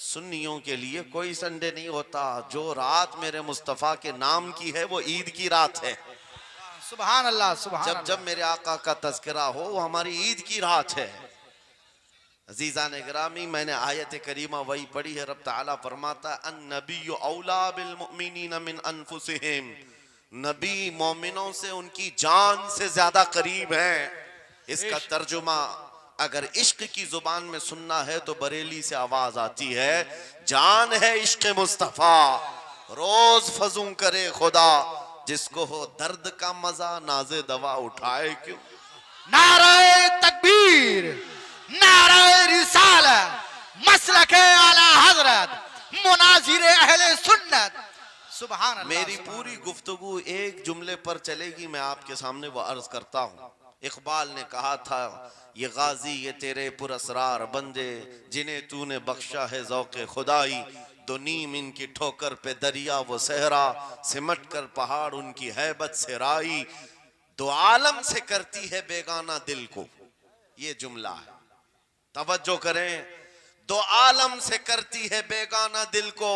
सुन्नियों के लिए कोई संडे नहीं होता। जो रात मेरे मुस्तफ़ा के नाम की है वो ईद की रात है। सुभान अल्लाह, सुभान जब अल्लाह। जब मेरे आका का तज़किरा हो वो हमारी ईद की रात है। अजीज़ान गिरामी, मैंने आयत करीमा वही पढ़ी है। रब ताला फरमाता है अन्नबिय्यु औला बिल मुमिनीन मिन अनफुसिहिम, नबी मोमिनों से उनकी जान से ज्यादा करीब है। इसका तर्जुमा अगर इश्क की जुबान में सुनना है तो बरेली से आवाज आती है, जान है इश्क मुस्तफा, रोज फजूं करे खुदा, जिसको हो दर्द का मजा नाज़े दवा उठाए क्यों। नारे तकबीर, नारे रिसालत, मसलके आला हजरत, मुनाजिरे अहले सुन्नत। सुभान अल्लाह। मेरी पूरी गुफ्तगू एक जुमले पर चलेगी, मैं आपके सामने वो अर्ज करता हूँ। इकबाल ने कहा था, ये गाजी ये तेरे पुरअसरार बंदे, जिन्हें तूने बख्शा है ज़ौक़े खुदाई, दो नीम इनकी ठोकर पे दरिया वो सहरा, सिमट कर पहाड़ उनकी हैबत से राई, दो आलम से करती है बेगाना दिल को। ये जुमला है, तवज्जो करें। दो आलम से करती है बेगाना दिल को,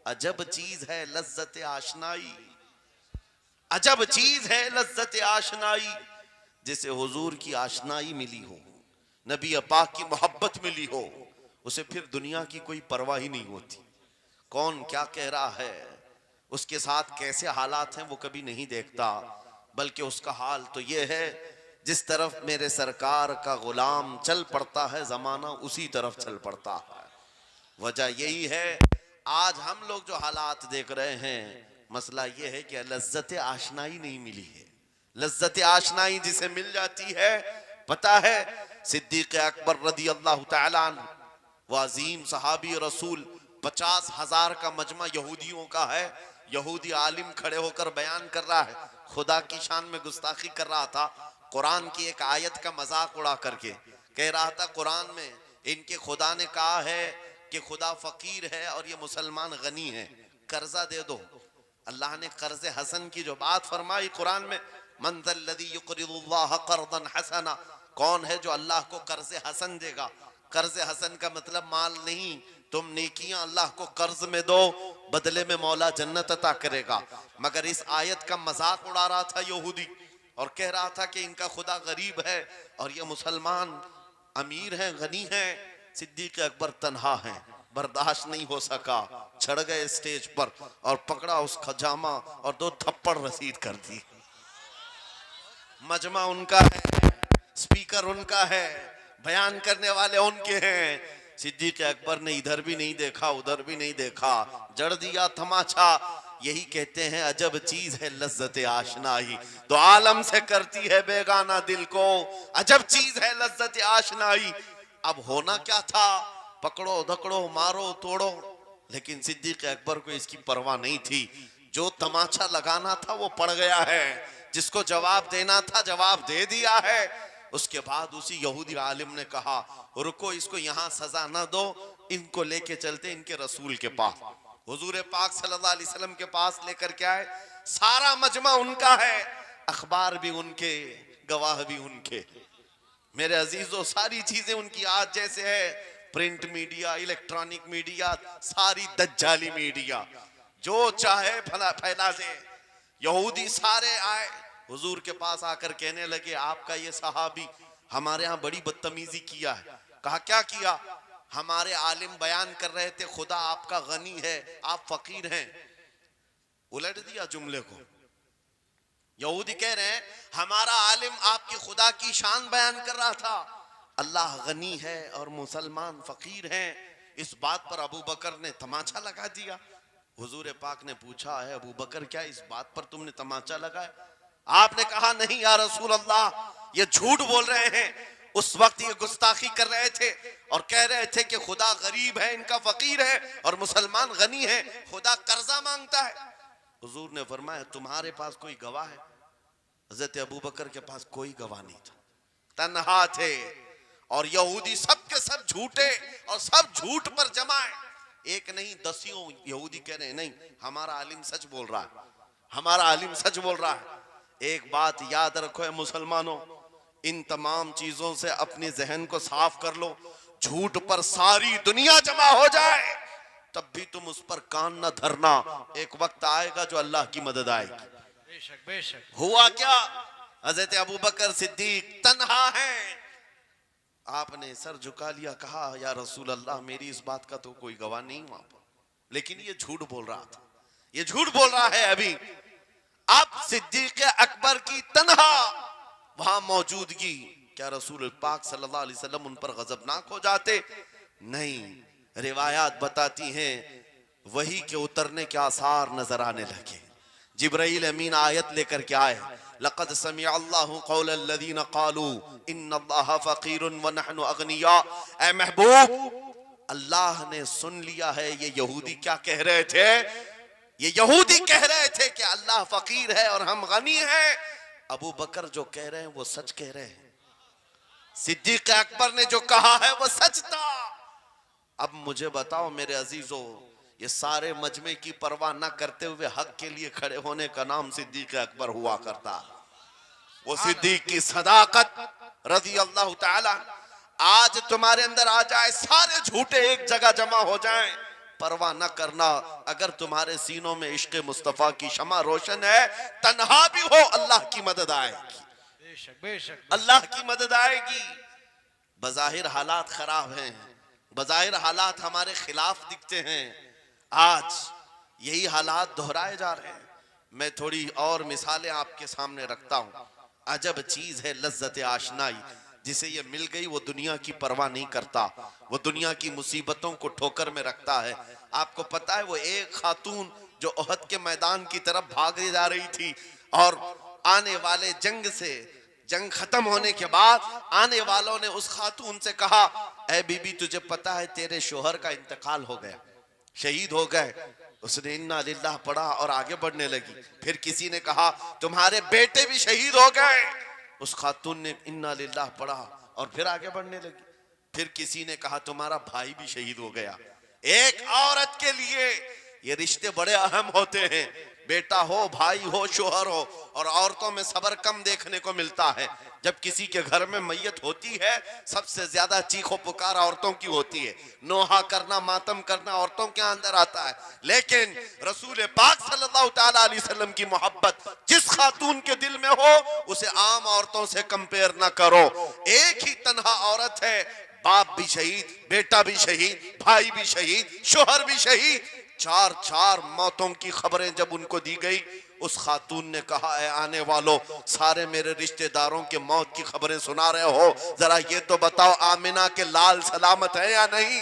अजब चीज है लज्जत आशनाई, अजब चीज है लज्जत आशनाई, जिसे हुजूर की आशनाई मिली हो, नबी पाक की मोहब्बत मिली हो, उसे फिर दुनिया की कोई परवाह ही नहीं होती। कौन क्या कह रहा है, उसके साथ कैसे हालात हैं वो कभी नहीं देखता, बल्कि उसका हाल तो ये है, जिस तरफ मेरे सरकार का गुलाम चल पड़ता है जमाना उसी तरफ चल पड़ता है। वजह यही है आज हम लोग जो हालात देख रहे हैं, मसला ये है कि लज्जत आशनाई नहीं मिली है। लज्जत आशनाई जिसे मिल जाती है, पता है सिद्दीक अकबर रदी अल्लाह तआला अन्हु, वो अजीम सहाबी रसूल, 50,000 का मजमा यहूदियों का है। यहूदी आलिम खड़े होकर बयान कर रहा है, खुदा की शान में गुस्ताखी कर रहा था। कुरान की एक आयत का मजाक उड़ा करके कह रहा था, कुरान में इनके खुदा ने कहा है कि खुदा फकीर है और ये मुसलमान गनी है, कर्जा दे दो। अल्लाह ने कर्ज हसन की जो बात फरमाई कुरान में, मन ज़ल्लज़ी युक़रिज़ुल्लाह क़र्ज़न हसना, कौन है जो अल्लाह को कर्ज हसन देगा। कर्ज हसन का मतलब माल नहीं, तुम नेकियां अल्लाह को कर्ज में दो, बदले में मौला जन्नत अता करेगा। मगर इस आयत का मजाक उड़ा रहा था यहूदी और कह रहा था कि इनका खुदा गरीब है और ये मुसलमान अमीर हैं, गनी हैं। सिद्दीक अकबर तन्हा हैं, बर्दाश्त नहीं हो सका, चढ़ गए स्टेज पर और पकड़ा उसका जामा और 2 थप्पड़ रसीद कर दी। मजमा उनका है, स्पीकर उनका है, बयान करने वाले उनके हैं। सिद्दीक अकबर ने इधर भी नहीं देखा उधर भी नहीं देखा, जड़ दिया तमाचा। यही कहते हैं अजब चीज है लज्जत आशनाई, तो आलम से करती है बेगाना दिल को, अजब चीज है लज्जत आशनाई। अब होना क्या था, पकड़ो धकड़ो मारो तोड़ो, लेकिन सिद्दीक अकबर को इसकी परवाह नहीं थी। जो तमाचा लगाना था वो पड़ गया है, जिसको जवाब देना था जवाब दे दिया है। उसके बाद उसी यहूदी आलिम ने कहा, रुको, इसको यहाँ सजा ना दो, इनको लेके चलते इनके रसूल के पास। हुजूर पाक सल्लल्लाहु अलैहि वसल्लम के पास लेकर के आए। सारा मजमा उनका है, अखबार भी उनके, गवाह भी उनके। मेरे अजीजों, सारी चीजें उनकी आज जैसे है, प्रिंट मीडिया, इलेक्ट्रॉनिक मीडिया, सारी दज्जाली मीडिया, जो चाहे फैला दे। यहूदी सारे आए हुजूर के पास आकर कहने लगे, आपका ये सहाबी हमारे यहाँ बड़ी बदतमीजी किया है। कहा क्या किया? हमारे आलिम बयान कर रहे थे खुदा आपका गनी है, आप फकीर हैं। उलट दिया जुमले को। यहूदी कह रहे हैं हमारा आलिम आपकी खुदा की शान बयान कर रहा था, अल्लाह गनी है और मुसलमान फकीर हैं। इस बात पर अबू बकर ने तमाचा लगा दिया। हुजूर पाक ने पूछा, है अबू बकर क्या इस बात पर तुमने तमाचा लगाया? आपने कहा नहीं या रसूल अल्लाह, ये झूठ बोल रहे हैं। उस वक्त ये गुस्ताखी कर रहे थे और कह रहे थे कि खुदा गरीब है, इनका फकीर है और मुसलमान गनी है, खुदा कर्जा मांगता है। हुजूर ने फरमाया, तुम्हारे पास कोई गवाह है? हजरत अबू बकर के पास कोई गवाह नहीं था, तन्हा थे। और यहूदी सब के सब झूठे और सब झूठ पर जमाए। एक नहीं दसियों यहूदी कह रहे हैं नहीं, हमारा आलिम सच बोल रहा है, हमारा आलिम सच बोल रहा है। एक बात याद रखो है मुसलमानों, इन तमाम चीजों से अपने जहन को साफ कर लो। झूठ पर सारी दुनिया जमा हो जाए, तब भी तुम उस पर कान न धरना, एक वक्त आएगा जो अल्लाह की मदद आएगी। बेशक बेशक। हुआ क्या, हजरत अबू बकर सिद्दीक तन्हा है, आपने सर झुका लिया, कहा या रसूल अल्लाह मेरी इस बात का तो कोई गवाह नहीं वहां पर, लेकिन ये झूठ बोल रहा था, ये झूठ बोल रहा है अभी। अब सिद्दीक अकबर की तन्हा वहां मौजूदगी, क्या रसूल पाक सल्लल्लाहु अलैहि वसल्लम उन पर गजबनाक हो जाते? नहीं, रिवायात बताती हैं वही के उतरने के आसार नजर आने लगे। जिब्राइल अमीन आयत लेकर के आए, लक़द समिअ अल्लाहु क़ौलल लज़ीना क़ालू इन्नल्लाहा फ़क़ीरुन व नहनु अग़निया। ऐ महबूब, अल्लाह ने सुन लिया है ये यहूदी क्या कह रहे थे। ये यहूदी कह रहे थे कि अल्लाह फकीर है और हम गनी हैं। अबू बकर जो कह रहे हैं वो सच कह रहे हैं, सिद्दीक अकबर ने जो कहा है वो सच था। अब मुझे बताओ मेरे अजीजों, ये सारे मजमे की परवाह न करते हुए हक के लिए खड़े होने का नाम सिद्दीक अकबर हुआ करता। वो सिद्दीक की सदाकत रज़ी अल्लाह ताला आज तुम्हारे अंदर आ जाए, सारे झूठे एक जगह जमा हो जाएं, परवाह न करना। अगर तुम्हारे सीनों में इश्क मुस्तफा की शमा रोशन है, तन्हा भी हो अल्लाह की मदद आएगी। बेशक बेशक। अल्लाह की मदद आएगी। बज़ाहिर हालात खराब हैं, बज़ाहिर हालात हमारे खिलाफ दिखते हैं, आज यही हालात दोहराए जा रहे हैं। मैं थोड़ी और मिसालें आपके सामने रखता हूं। अजब चीज है लज्जत आशनाई, जिसे ये मिल गई वो दुनिया की परवाह नहीं करता, वो दुनिया की मुसीबतों को ठोकर में रखता है। आपको पता है वो एक खातून जो ओहद के मैदान की तरफ भाग जा रही थी और आने वाले जंग खत्म होने के बाद आने वालों ने उस खातून से कहा, ऐ बीबी तुझे पता है तेरे शोहर का इंतकाल हो गया, शहीद हो गए। उसने इन्ना लिल्लाह पढ़ा और आगे बढ़ने लगी। फिर किसी ने कहा तुम्हारे बेटे भी शहीद हो गए। उस खातून ने इन्ना लिल्लाह पढ़ा और फिर आगे बढ़ने लगी। फिर किसी ने कहा तुम्हारा भाई भी शहीद हो गया। एक औरत के लिए ये रिश्ते बड़े अहम होते हैं, बेटा हो, भाई हो, शोहर हो। और औरतों में सब्र कम देखने को मिलता है। जब किसी के घर में मैयत होती है सबसे ज्यादा चीखो पुकार औरतों की होती है, नोहा करना, मातम करना औरतों के अंदर आता है। लेकिन रसूल पाक सल्लल्लाहु ताला अलैहि वसल्लम की मोहब्बत जिस खातून के दिल में हो उसे आम औरतों से कंपेयर ना करो। एक ही तन्हा औरत है, बाप भी शहीद, बेटा भी शहीद, भाई भी शहीद, शोहर भी शहीद। चार मौतों की खबरें जब उनको दी गई, उस खातून ने कहा, है आने वालों, सारे मेरे रिश्तेदारों के मौत की खबरें सुना रहे हो, जरा ये तो बताओ आमिना के लाल सलामत है या नहीं?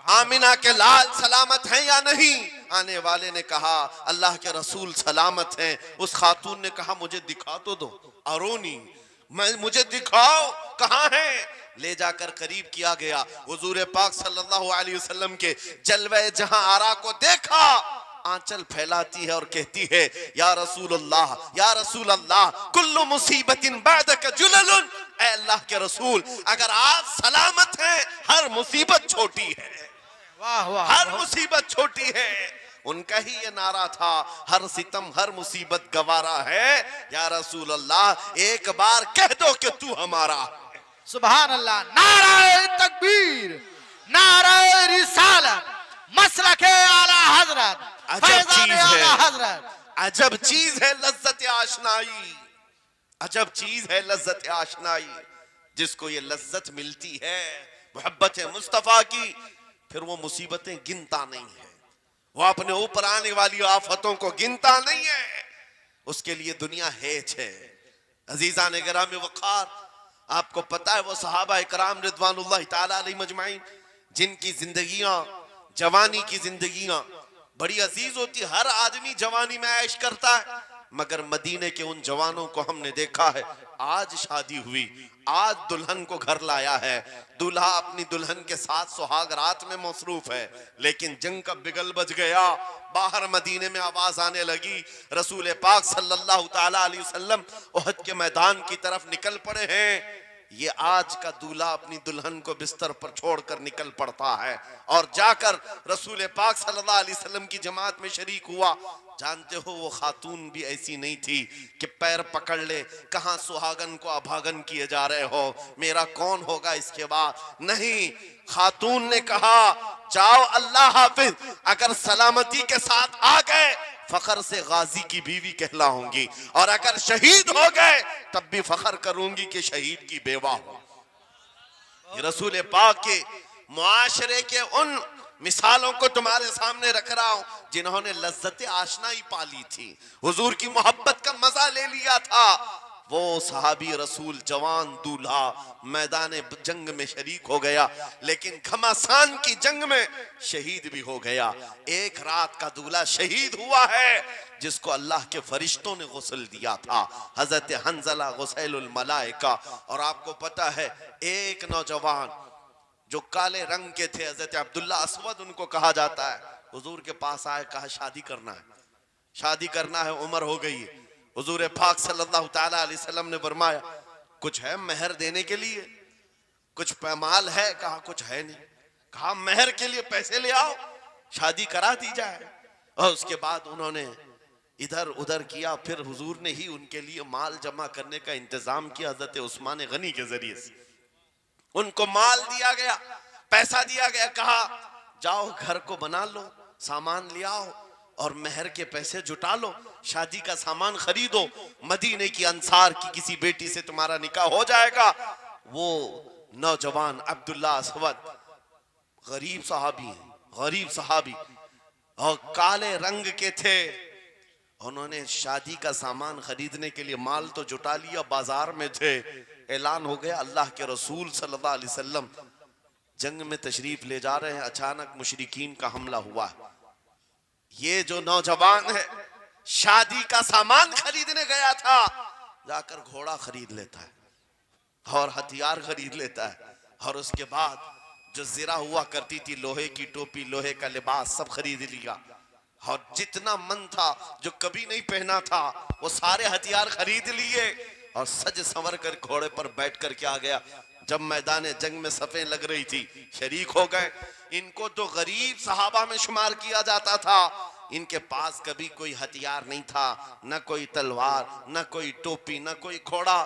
आमिना के लाल सलामत हैं या नहीं? आने वाले ने कहा अल्लाह के रसूल सलामत हैं। उस खातून ने कहा मुझे दिखा तो दो, अरोनी, मुझे दिखाओ कहाँ है। ले जाकर करीब किया गया, हुजूर पाक सल्लल्लाहु अलैहि वसल्लम के जलवे जहां आरा को देखा, आंचल फैलाती है और कहती है या रसूल अल्लाह, या रसूल अल्लाह, कुल्लु मुसीबतिन बादक जुललुन। ऐ अल्लाह के रसूल, अगर आप सलामत हैं हर मुसीबत छोटी है। वाह वाह, हर मुसीबत छोटी है। उनका ही ये नारा था, हर सितम हर मुसीबत गवारा है। या रसूल अल्लाह, एक बार कह दो कि तू हमारा। सुभान अल्लाह। नाराए तकबीर, नाराए रिसालत, मसलके आला हजरत, फैज़ाने आला हजरत। अजब चीज है लज्जत आशनाई, अजब चीज है लज्जत आशनाई। जिसको ये लज्जत मिलती है मोहब्बत मुस्तफा की, फिर वो मुसीबतें गिनता नहीं है, वो अपने ऊपर आने वाली आफतों को गिनता नहीं है। उसके लिए दुनिया हेच है। अजीजा ने गिरामी वक़ार, आपको पता है वो सहाबा इकराम रिज़वानुल्लाहि ताला अलैहिम अजमाइन जिनकी जिंदगियां, जवानी की जिंदगियां बड़ी अजीज होती। हर आदमी जवानी में ऐश करता है, मगर मदीने के उन जवानों को हमने देखा है, आज शादी हुई, आज दुल्हन को घर लाया है, दूल्हा अपनी दुल्हन के साथ सुहाग रात में मसरूफ है, लेकिन जंग का बिगल बज गया। बाहर मदीने में आवाज आने लगी, रसूल पाक सल्लल्लाहु ताला अलैहि वसल्लम ओहद के मैदान की तरफ निकल पड़े हैं। ये आज का दूल्हा अपनी दुल्हन को बिस्तर पर छोड़कर निकल पड़ता है और जाकर रसूल पाक सल्लल्लाहु अलैहि वसल्लम की जमात में शरीक हुआ। जानते हो वो खातून भी ऐसी नहीं थी कि पैर पकड़ ले, कहां सुहागन को अभागन किए जा रहे हो, मेरा कौन होगा इसके बाद। नहीं, खातून ने कहा जाओ अल्लाह हाफिज, अगर सलामती के साथ आ गए फखर से गाजी की बीवी कहलाऊंगी, और अगर शहीद हो गए तब भी फखर करूंगी कि शहीद की बेवा हो। रसूल पाक के मुआशरे के उन मिसालों को तुम्हारे सामने रख रहा हूं जिन्होंने लज्जत आशनाई पाली थी, हुजूर की मोहब्बत का मजा ले लिया था। वो सहाबी रसूल जवान दूल्हा मैदान जंग में शरीक हो गया, लेकिन घमासान की जंग में शहीद भी हो गया। एक रात का दूल्हा शहीद हुआ है जिसको अल्लाह के फरिश्तों ने गुस्ल दिया था, हजरत हंजला गुसैलुल मलाइका। और आपको पता है एक नौजवान जो काले रंग के थे, हजरत अब्दुल्ला असवद उनको कहा जाता है, हुजूर के पास आए, कहा शादी करना है, शादी करना है, उम्र हो गई है। हुजूर पाक सल्लल्लाहु ताला अलैहि वसल्लम ने फरमाया कुछ है मेहर देने के लिए, कुछ पैमाल है, कहा कुछ है नहीं, कहा मेहर के लिए पैसे ले आओ, शादी करा दी जाए। और उसके बाद उन्होंने इधर उधर किया, फिर हुजूर ने ही उनके लिए माल जमा करने का इंतजाम किया। हजरत उस्मान गनी के जरिए से उनको माल दिया गया, पैसा दिया गया, कहा जाओ घर को बना लो, सामान ले आओ और मेहर के पैसे जुटा लो, शादी का सामान खरीदो, मदीने की अंसार की किसी बेटी से तुम्हारा निकाह हो जाएगा। वो नौजवान अब्दुल्ला असवद गरीब सहाबी, गरीब सहाबी और काले रंग के थे। उन्होंने शादी का सामान खरीदने के लिए माल तो जुटा लिया, बाजार में थे, ऐलान हो गया अल्लाह के रसूल सल्लल्लाहु अलैहि वसल्लम जंग में तशरीफ ले जा रहे हैं। अचानक मुशरिकीन का हमला हुआ। ये जो नौजवान है शादी का सामान खरीदने गया था, जाकर घोड़ा खरीद लेता है और हथियार खरीद लेता है, और उसके बाद जो जिरा हुआ करती थी, लोहे की टोपी, लोहे का लिबास, सब खरीद लिया। और जितना मन था जो कभी नहीं पहना था वो सारे हथियार खरीद लिए और सज संवर कर घोड़े पर बैठ कर के आ गया। जब मैदान जंग में सफें लग रही थी शरीक हो गए। इनको तो गरीब सहाबा में शुमार किया जाता था, इनके पास कभी कोई हथियार नहीं था, न कोई तलवार, न कोई टोपी, न कोई घोड़ा।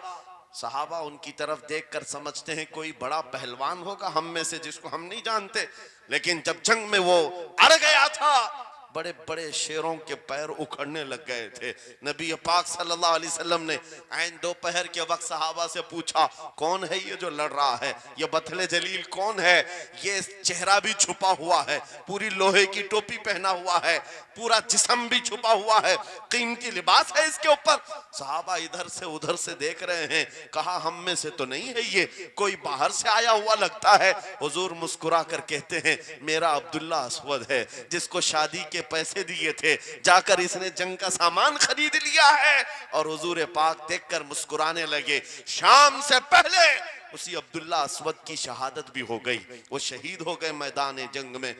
सहाबा उनकी तरफ देखकर समझते हैं कोई बड़ा पहलवान होगा हम में से जिसको हम नहीं जानते, लेकिन जब जंग में वो अड़ गया था बड़े बड़े शेरों के पैर उखड़ने लग गए थे। नबी पाक सल्लल्लाहु अलैहि वसल्लम ने ऐन दोपहर के वक्त सहाबा से पूछा कौन है ये जो लड़ रहा है, ये बथले जलील कौन है, ये चेहरा भी छुपा हुआ है, पूरी लोहे की टोपी पहना हुआ है, पूरा जिस्म भी छुपा हुआ है, कीमती लिबास है इसके ऊपर। सहाबा इधर से उधर से देख रहे हैं, कहा हम में से तो नहीं है ये, कोई बाहर से आया हुआ लगता है। हुजूर मुस्कुरा कर कहते हैं मेरा अब्दुल्ला असवद है जिसको शादी के पैसे दिए थे, जाकर इसने जंग का सामान खरीद लिया है। और हुजूर पाक देखकर मुस्कुराने लगे। शाम से पहले उसी अब्दुल्ला असवद की शहादत भी हो गई, वो शहीद हो गए मैदान जंग में।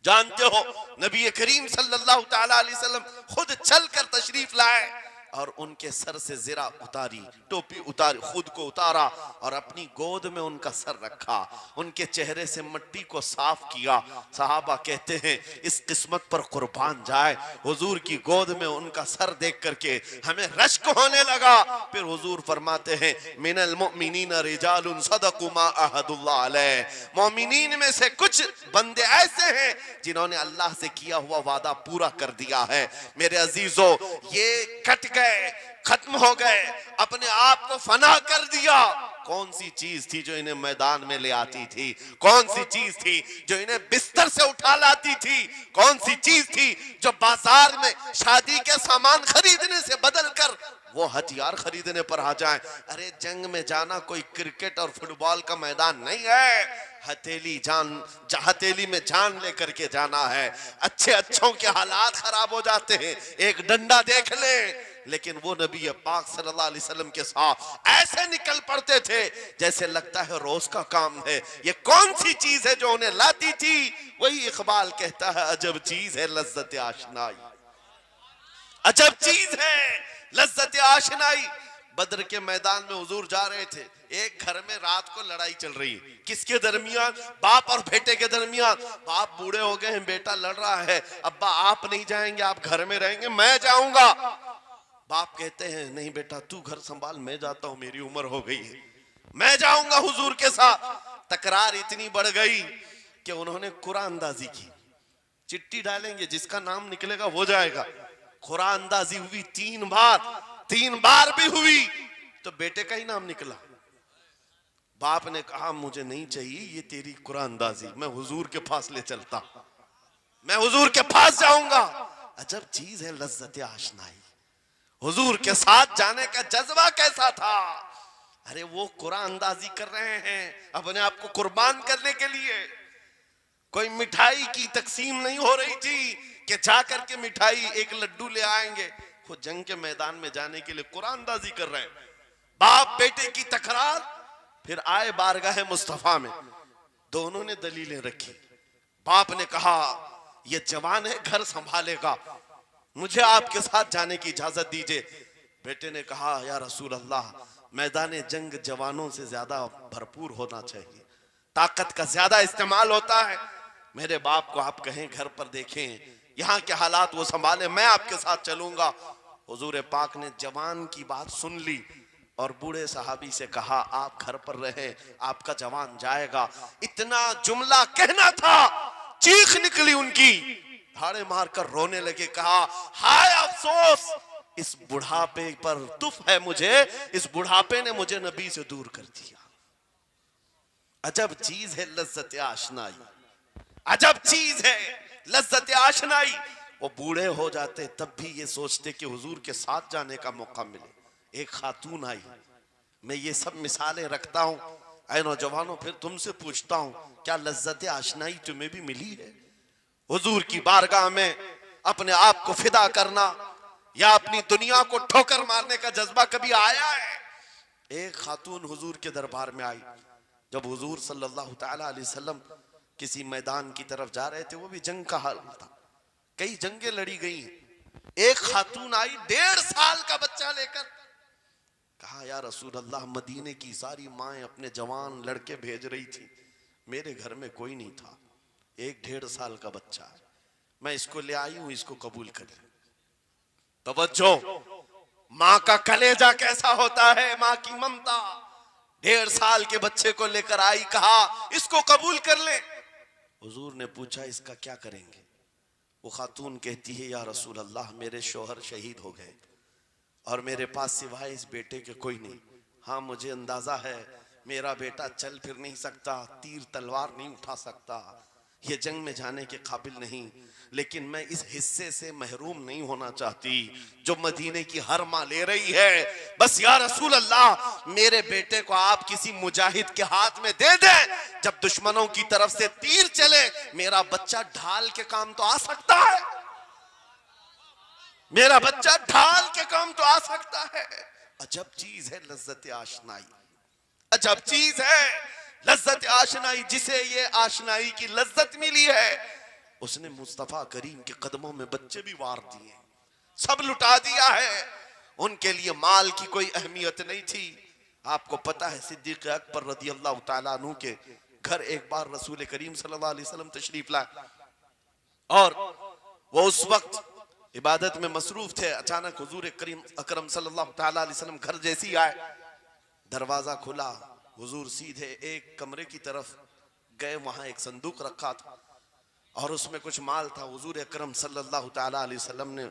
जानते हो नबी करीम सल्लल्लाहु ताला अलैहि वसल्लम खुद चलकर तशरीफ लाए और उनके सर से जिरा उतारी, टोपी उतारी, खुद को उतारा और अपनी गोद में उनका सर रखा, उनके चेहरे से मिट्टी को साफ किया। सहाबा कहते हैं इस किस्मत पर कुर्बान जाए, हुजूर की गोद में उनका सर देख करके हमें रश्क होने लगा। फिर हुजूर फरमाते हैं मिनल मुमिनीन रिजालुन सदकु मा अहदुल्लाह अलैह, मोमिनीन में से कुछ बंदे ऐसे हैं जिन्होंने अल्लाह से किया हुआ वादा पूरा कर दिया है। मेरे अजीजों ये कट गए, खत्म हो गए, अपने आप को फना कर दिया। कौन सी चीज थी जो इन्हें मैदान में ले आती थी, कौन सी चीज थी जो इन्हें बिस्तर से उठा लाती थी, कौन सी चीज थी जो बाजार में शादी के सामान खरीदने से बदल कर वो हथियार खरीदने पर आ जाए। अरे जंग में जाना कोई क्रिकेट और फुटबॉल का मैदान नहीं है, हथेली में जान लेकर के जाना है। अच्छे अच्छों के हालात खराब हो जाते हैं, एक डंडा देख ले, लेकिन वो नबी पाक सल्लल्लाहु अलैहि वसल्लम के साथ ऐसे निकल पड़ते थे जैसे लगता है रोज का काम है। ये कौन सी चीज है जो उन्हें लाती थी? वही इकबाल कहता है अजब चीज है लज्जत आशनाई, अजब चीज है लज्जत आशनाई। बद्र के मैदान में हुजूर जा रहे थे, एक घर में रात को लड़ाई चल रही है। किसके दरमियान? बाप और बेटे के दरमियान। बाप बूढ़े हो गए हैं, बेटा लड़ रहा है, अब्बा आप नहीं जाएंगे, आप घर में रहेंगे, मैं जाऊंगा। बाप कहते हैं नहीं बेटा तू घर संभाल, मैं जाता हूं, मेरी उम्र हो गई है, मैं जाऊंगा हुजूर के साथ। तकरार इतनी बढ़ गई कि उन्होंने कुरान अंदाजी की। चिट्ठी डालेंगे, जिसका नाम निकलेगा वो जाएगा। कुरान अंदाजी हुई 3 बार भी हुई तो बेटे का ही नाम निकला। बाप ने कहा मुझे नहीं चाहिए ये तेरी कुरान अंदाजी, मैं हुजूर के पास ले चलता, मैं हुजूर के पास जाऊंगा। अजब चीज है लज्जत आशनाई। हुजूर के साथ जाने का जज्बा कैसा था। अरे वो कुरान अंदाजी कर रहे हैं अपने आप को कुर्बान करने के लिए। कोई मिठाई की तकसीम नहीं हो रही थी कि जाकर के मिठाई एक लड्डू ले आएंगे। खुद जंग के मैदान में जाने के लिए कुरान अंदाजी कर रहे हैं। बाप बेटे की तकरार, फिर आए बारगाह मुस्तफा में, दोनों ने दलीलें रखी। बाप ने कहा ये जवान है, घर संभालेगा, मुझे आपके साथ जाने की इजाजत दीजिए। बेटे ने कहा या रसूल अल्लाह, मैदान जंग जवानों से ज्यादा भरपूर होना चाहिए, ताकत का ज्यादा इस्तेमाल होता है। मेरे बाप को आप कहें घर पर देखें, यहाँ के हालात वो संभाले, मैं आपके साथ चलूंगा। हुजूर पाक ने जवान की बात सुन ली और बूढ़े सहाबी से कहा आप घर पर रहे, आपका जवान जाएगा। इतना जुमला कहना था, चीख निकली उनकी, धाड़े मारकर रोने लगे। कहा हाय अफसोस, इस बुढ़ापे पर तुफ है मुझे, इस बुढ़ापे ने मुझे नबी से दूर कर दिया। अजब चीज है लज्जत आशनाई, अजब चीज है लज्जत आशनाई। वो बूढ़े हो जाते तब भी ये सोचते कि हुजूर के साथ जाने का मौका मिले। एक खातून आई, मैं ये सब मिसालें रखता हूं। ऐ नौजवानों, फिर तुमसे पूछता हूं, क्या लज्जत आशनाई तुम्हें भी मिली है? हुजूर की बारगाह में अपने आप को फिदा करना या अपनी दुनिया को ठोकर मारने का जज्बा कभी आया है? एक खातून हुजूर के दरबार में आई। जब हुजूर सल्लल्लाहु तआला अलैहि वसल्लम किसी मैदान की तरफ जा रहे थे, वो भी जंग का हाल था, कई जंगें लड़ी गई। एक खातून आई 1.5 साल का बच्चा लेकर। कहा या रसूल अल्लाह, मदीने की सारी माएं अपने जवान लड़के भेज रही थी, मेरे घर में कोई नहीं था, एक 1.5 साल का बच्चा है, मैं इसको ले आई हूं, इसको कबूल कर ले। तवज्जो, माँ का कलेजा कैसा होता है, माँ की ममता। 1.5 साल के बच्चे को लेकर आई, कहा इसको कबूल कर ले। हुजूर ने पूछा इसका क्या करेंगे? वो खातून कहती है या रसूल अल्लाह, मेरे शोहर शहीद हो गए और मेरे पास सिवाय इस बेटे के कोई नहीं। हाँ मुझे अंदाजा है मेरा बेटा चल फिर नहीं सकता, तीर तलवार नहीं उठा सकता, ये जंग में जाने के काबिल नहीं, लेकिन मैं इस हिस्से से महरूम नहीं होना चाहती जो मदीने की हर माँ ले रही है। बस या रसूल अल्लाह, मेरे बेटे को आप किसी मुजाहिद के हाथ में दे दें, जब दुश्मनों की तरफ से तीर चले मेरा बच्चा ढाल के काम तो आ सकता है, मेरा बच्चा ढाल के काम तो आ सकता है। अजब चीज है लज्जत आशनाई, अजब चीज है लज्जत आशनाई। जिसे ये आशनाई की लज्जत मिली है उसने मुस्तफा करीम के कदमों में बच्चे भी वार दिए, सब लुटा दिया है। उनके लिए माल की कोई अहमियत नहीं थी। आपको पता है सिद्दीक अकबर रज़ी अल्लाह तआला अन्हु के घर एक बार रसूल करीम सल्लल्लाहु अलैहि वसल्लम तशरीफ लाए और वो उस वक्त इबादत में मसरूफ थे। अचानक हुजूर करीम अकरम सल्लल्लाहु तआला अलैहि वसल्लम घर जैसी आए, दरवाजा खुला, हुजूर सीधे एक कमरे की तरफ गए, वहां एक संदूक रखा था और उसमें कुछ माल था। हुजूर अकरम सल्लल्लाहु तआला अलैहि वसल्लम ने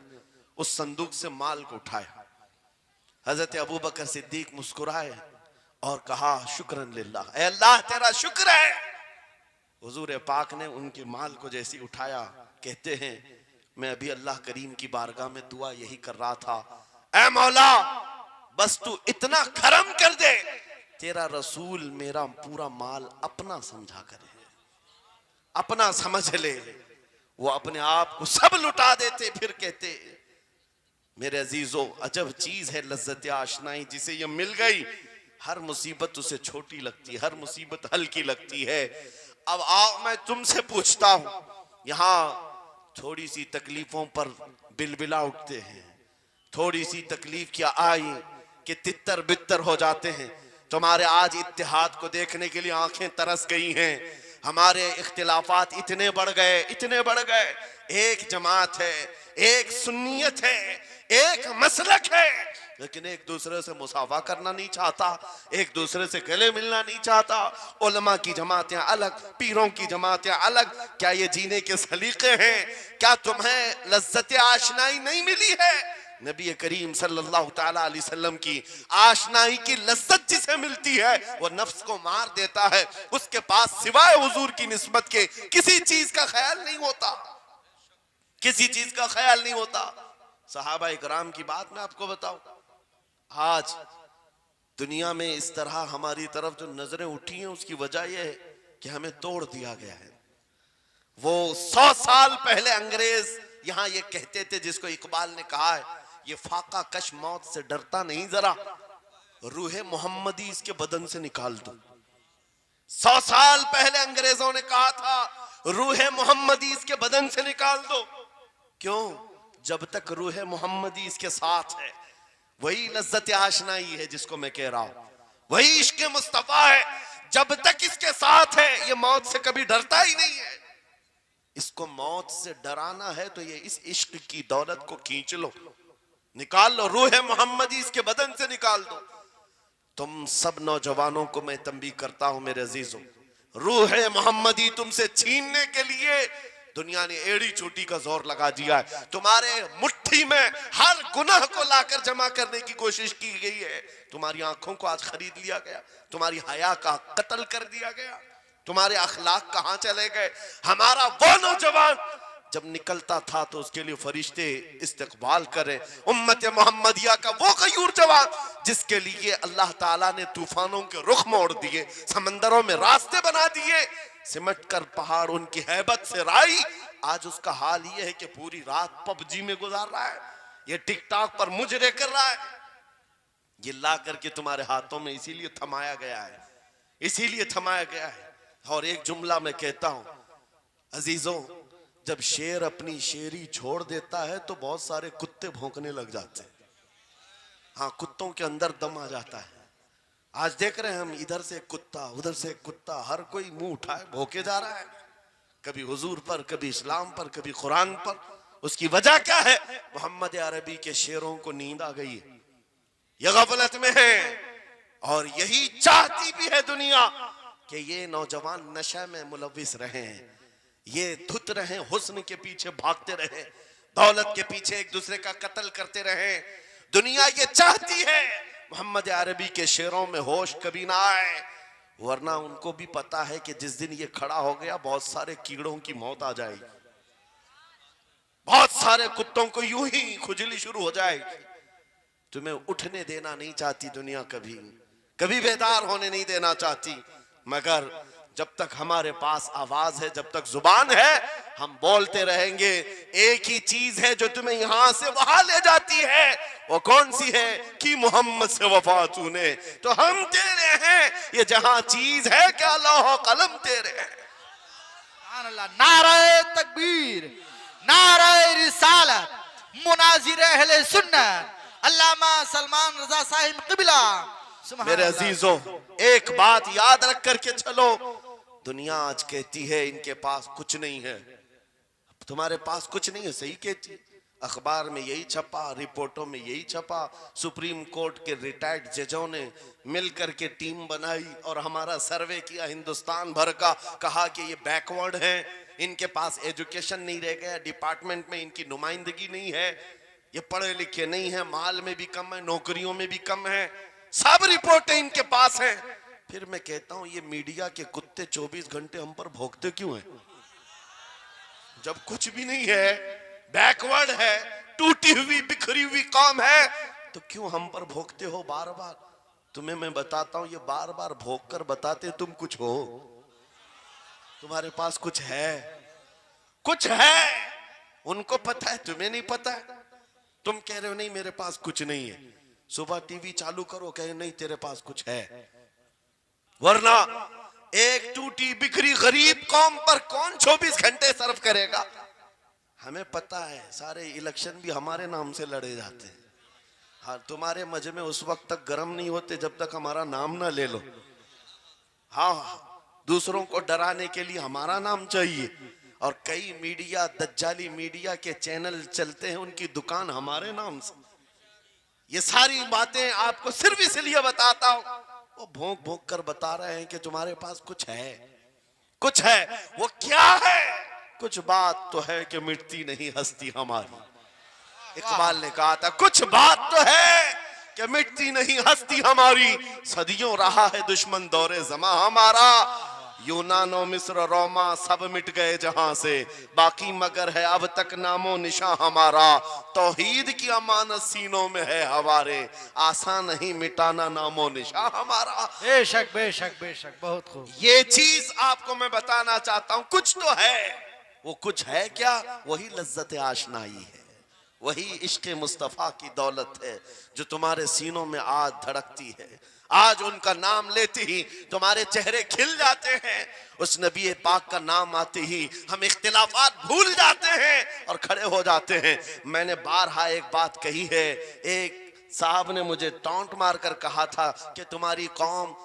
उस संदूक से माल को उठाया। हजरत अबू बकर सिद्दीक मुस्कुराए और कहा शुक्रन लिल्लाह, ऐ अल्लाह तेरा शुक्र है। हुजूर पाक ने उनके माल को जैसी उठाया, कहते हैं मैं अभी अल्लाह करीम की बारगाह में दुआ यही कर रहा था, ऐ मौला बस तू इतना करम कर दे, तेरा रसूल मेरा पूरा माल अपना समझा करे, अपना समझ ले। वो अपने आप को सब लुटा देते, फिर कहते मेरे अजीजों अजब चीज है लज्जत आशनाई। जिसे ये मिल गई हर मुसीबत उसे छोटी लगती है, हर मुसीबत हल्की लगती है। अब आओ मैं तुमसे पूछता हूं, यहाँ थोड़ी सी तकलीफों पर बिलबिला उठते हैं, थोड़ी सी तकलीफ क्या आई कि तितर बितर हो जाते हैं। तुम्हारे आज इत्तेहाद को देखने के लिए आंखें तरस गई हैं। हमारे इख्तिलाफात इतने बढ़ गए, इतने बढ़ गए। एक जमात है, एक सुन्नियत है, एक मसलक है, लेकिन एक दूसरे से मुसाफा करना नहीं चाहता, एक दूसरे से गले मिलना नहीं चाहता। उलमा की जमातें अलग, पीरों की जमातें अलग। क्या ये जीने के सलीके हैं? क्या तुम्हें लज्जत आशनाई नहीं मिली है? नबी करीम सल्लल्लाहु ताला अलैहि वसल्लम की आशनाई की लज्जत जिसे मिलती है वो नफ्स को मार देता है। उसके पास सिवाय हुजूर की निस्बत के किसी चीज का ख्याल नहीं होता, किसी चीज का ख्याल नहीं होता। सहाबा इकराम की बात मैं आपको बताऊं, आज दुनिया में इस तरह हमारी तरफ जो नजरें उठी हैं उसकी वजह यह है कि हमें तोड़ दिया गया है। वो 100 साल पहले अंग्रेज यहां ये कहते थे, जिसको इकबाल ने कहा है, ये फाका कश मौत से डरता नहीं, जरा रूहे मोहम्मदी इसके बदन से निकाल दो। 100 साल पहले अंग्रेजों ने कहा था रूहे मोहम्मदी इसके बदन से निकाल दो। क्यों? जब तक रूहे मोहम्मदी इसके साथ है, वही लज्जत आशनाई है जिसको मैं कह रहा हूं, वही इश्क मुस्तफा है। जब तक इसके साथ है ये मौत से कभी डरता ही नहीं है। इसको मौत से डराना है तो ये इस इश्क की दौलत को खींच लो, निकाल लो, रूह मोहम्मदी इसके बदन से निकाल दो। तुम सब नौजवानों को मैं तंबीह करता हूं मेरे अजीजों, रूह मोहम्मदी तुमसे छीनने के लिए दुनिया ने एड़ी चोटी का जोर लगा दिया है। तुम्हारे मुट्ठी में हर गुनाह को लाकर जमा करने की कोशिश की गई है। तुम्हारी आंखों को आज खरीद लिया गया, तुम्हारी हया का कत्ल कर दिया गया, तुम्हारे अखलाक कहां चले गए। हमारा वो नौजवान जब निकलता था तो उसके लिए फरिश्ते इस्तकबाल करे। उम्मत मोहम्मदिया का वो गयूर जवान जिसके लिए अल्लाह ताला ने तूफानों के रुख मोड़ दिए, समंदरों में रास्ते बना दिए, सिमट कर पहाड़ उनकी हैबत से राई। आज उसका हाल ये है कि पूरी रात पबजी में गुजार रहा है, ये टिकटॉक पर मुजरे कर रहा है। ये ला करके तुम्हारे हाथों में इसीलिए थमाया गया है, इसीलिए थमाया गया है। और एक जुमला मैं कहता हूं अजीजों, जब शेर अपनी शेरी छोड़ देता है तो बहुत सारे कुत्ते भौंकने लग जाते हैं। हाँ, कुत्तों के अंदर दम आ जाता है। आज देख रहे हैं हम, इधर से कुत्ता उधर से कुत्ता, हर कोई मुंह उठाए भौंके जा रहा है, कभी हुजूर पर, कभी इस्लाम पर, कभी कुरान पर। उसकी वजह क्या है? मोहम्मद अरबी के शेरों को नींद आ गई है, ये गफलत में है। और यही चाहती भी है दुनिया कि ये नौजवान नशा में मुलविस रहे, ये धुत रहे, हुस्न के पीछे भागते रहे, दौलत के पीछे एक दूसरे का कत्ल करते रहे। दुनिया ये चाहती है मोहम्मद अरबी के शेरों में होश कभी ना आए, वरना उनको भी पता है कि जिस दिन ये खड़ा हो गया बहुत सारे कीड़ों की मौत आ जाएगी, बहुत सारे कुत्तों को यूं ही खुजली शुरू हो जाएगी। तुम्हें उठने देना नहीं चाहती दुनिया, कभी कभी बेदार होने नहीं देना चाहती, मगर जब तक हमारे पास आवाज है, जब तक जुबान है, हम बोलते रहेंगे। एक ही चीज है जो तुम्हें यहां से वहां ले जाती है, वो कौन सी है? कि मोहम्मद से वफा तूने, तो हम तेरे हैं। ये जहां चीज है क्या लौह कलम तेरे हैं। नारे तकबीर, नारे रिसालत, मुनाजिर अहले सुन्नत अल्लामा सलमान रजा साहिब क़िबला। मेरे अजीजों, एक बात याद रख करके चलो, दुनिया आज कहती है इनके पास कुछ नहीं है, तुम्हारे पास कुछ नहीं है, सही कहती। अखबार में यही छपा, रिपोर्टों में यही छपा, सुप्रीम कोर्ट के रिटायर्ड जजों ने मिलकर के टीम बनाई और हमारा सर्वे किया हिंदुस्तान भर का, कहा कि ये बैकवर्ड है, इनके पास एजुकेशन नहीं रह गया, डिपार्टमेंट में इनकी नुमाइंदगी नहीं है, ये पढ़े लिखे नहीं है, माल में भी कम है, नौकरियों में भी कम है, सब रिपोर्टें इनके पास हैं। फिर मैं कहता हूं ये मीडिया के कुत्ते 24 घंटे हम पर भौंकते क्यों हैं? जब कुछ भी नहीं है, बैकवर्ड है, टूटी हुई बिखरी हुई कौम है, तो क्यों हम पर भौंकते हो बार बार? तुम्हें मैं बताता हूं, ये बार बार भौंक कर बताते तुम कुछ हो, तुम्हारे पास कुछ है, कुछ है, उनको पता है, तुम्हें नहीं पता है। तुम कह रहे हो नहीं मेरे पास कुछ नहीं है, सुबह टीवी चालू करो, कहे नहीं तेरे पास कुछ है, वरना एक टूटी बिखरी गरीब कौम पर कौन 24 घंटे सर्व करेगा? हमें पता है, सारे इलेक्शन भी हमारे नाम से लड़े जाते हैं, हाँ, तुम्हारे मजमे उस वक्त तक गर्म नहीं होते जब तक हमारा नाम ना ले लो। हाँ, दूसरों को डराने के लिए हमारा नाम चाहिए, और कई मीडिया, दज्जाली मीडिया के चैनल चलते हैं, उनकी दुकान हमारे नाम से। ये सारी बातें आपको सिर्फ इसलिए बताता हूं, वो भोंक भोंक कर बता रहे हैं कि तुम्हारे पास कुछ है, कुछ है। वो क्या है? कुछ बात तो है कि मिटती नहीं हस्ती हमारी। इकबाल ने कहा था, कुछ बात तो है कि मिटती नहीं हस्ती हमारी। सदियों रहा है दुश्मन दौरे ज़मा हमारा। यूनानो मिस्र रोमा सब मिट गए जहां से, बाकी मगर है अब तक नामो निशा हमारा। तौहीद की अमानत सीनों में है हमारे, आसान नहीं मिटाना नामो निशा हमारा। बेशक बेशक बेशक, बहुत खूब। ये चीज आपको मैं बताना चाहता हूं, कुछ तो है। वो कुछ है क्या? वही लज्जत आशनाई है, वही इश्क मुस्तफा की दौलत है जो तुम्हारे सीनों में आज धड़कती है। आज उनका नाम लेते ही तुम्हारे चेहरे खिल जाते हैं। उस नबी पाक का नाम आते ही हम इख्तिलाफात भूल जाते हैं और खड़े हो जाते हैं। मैंने बारहा एक बात कही है, एक साहब ने मुझे टॉन्ट मारकर कहा था कि तुम्हारी कौम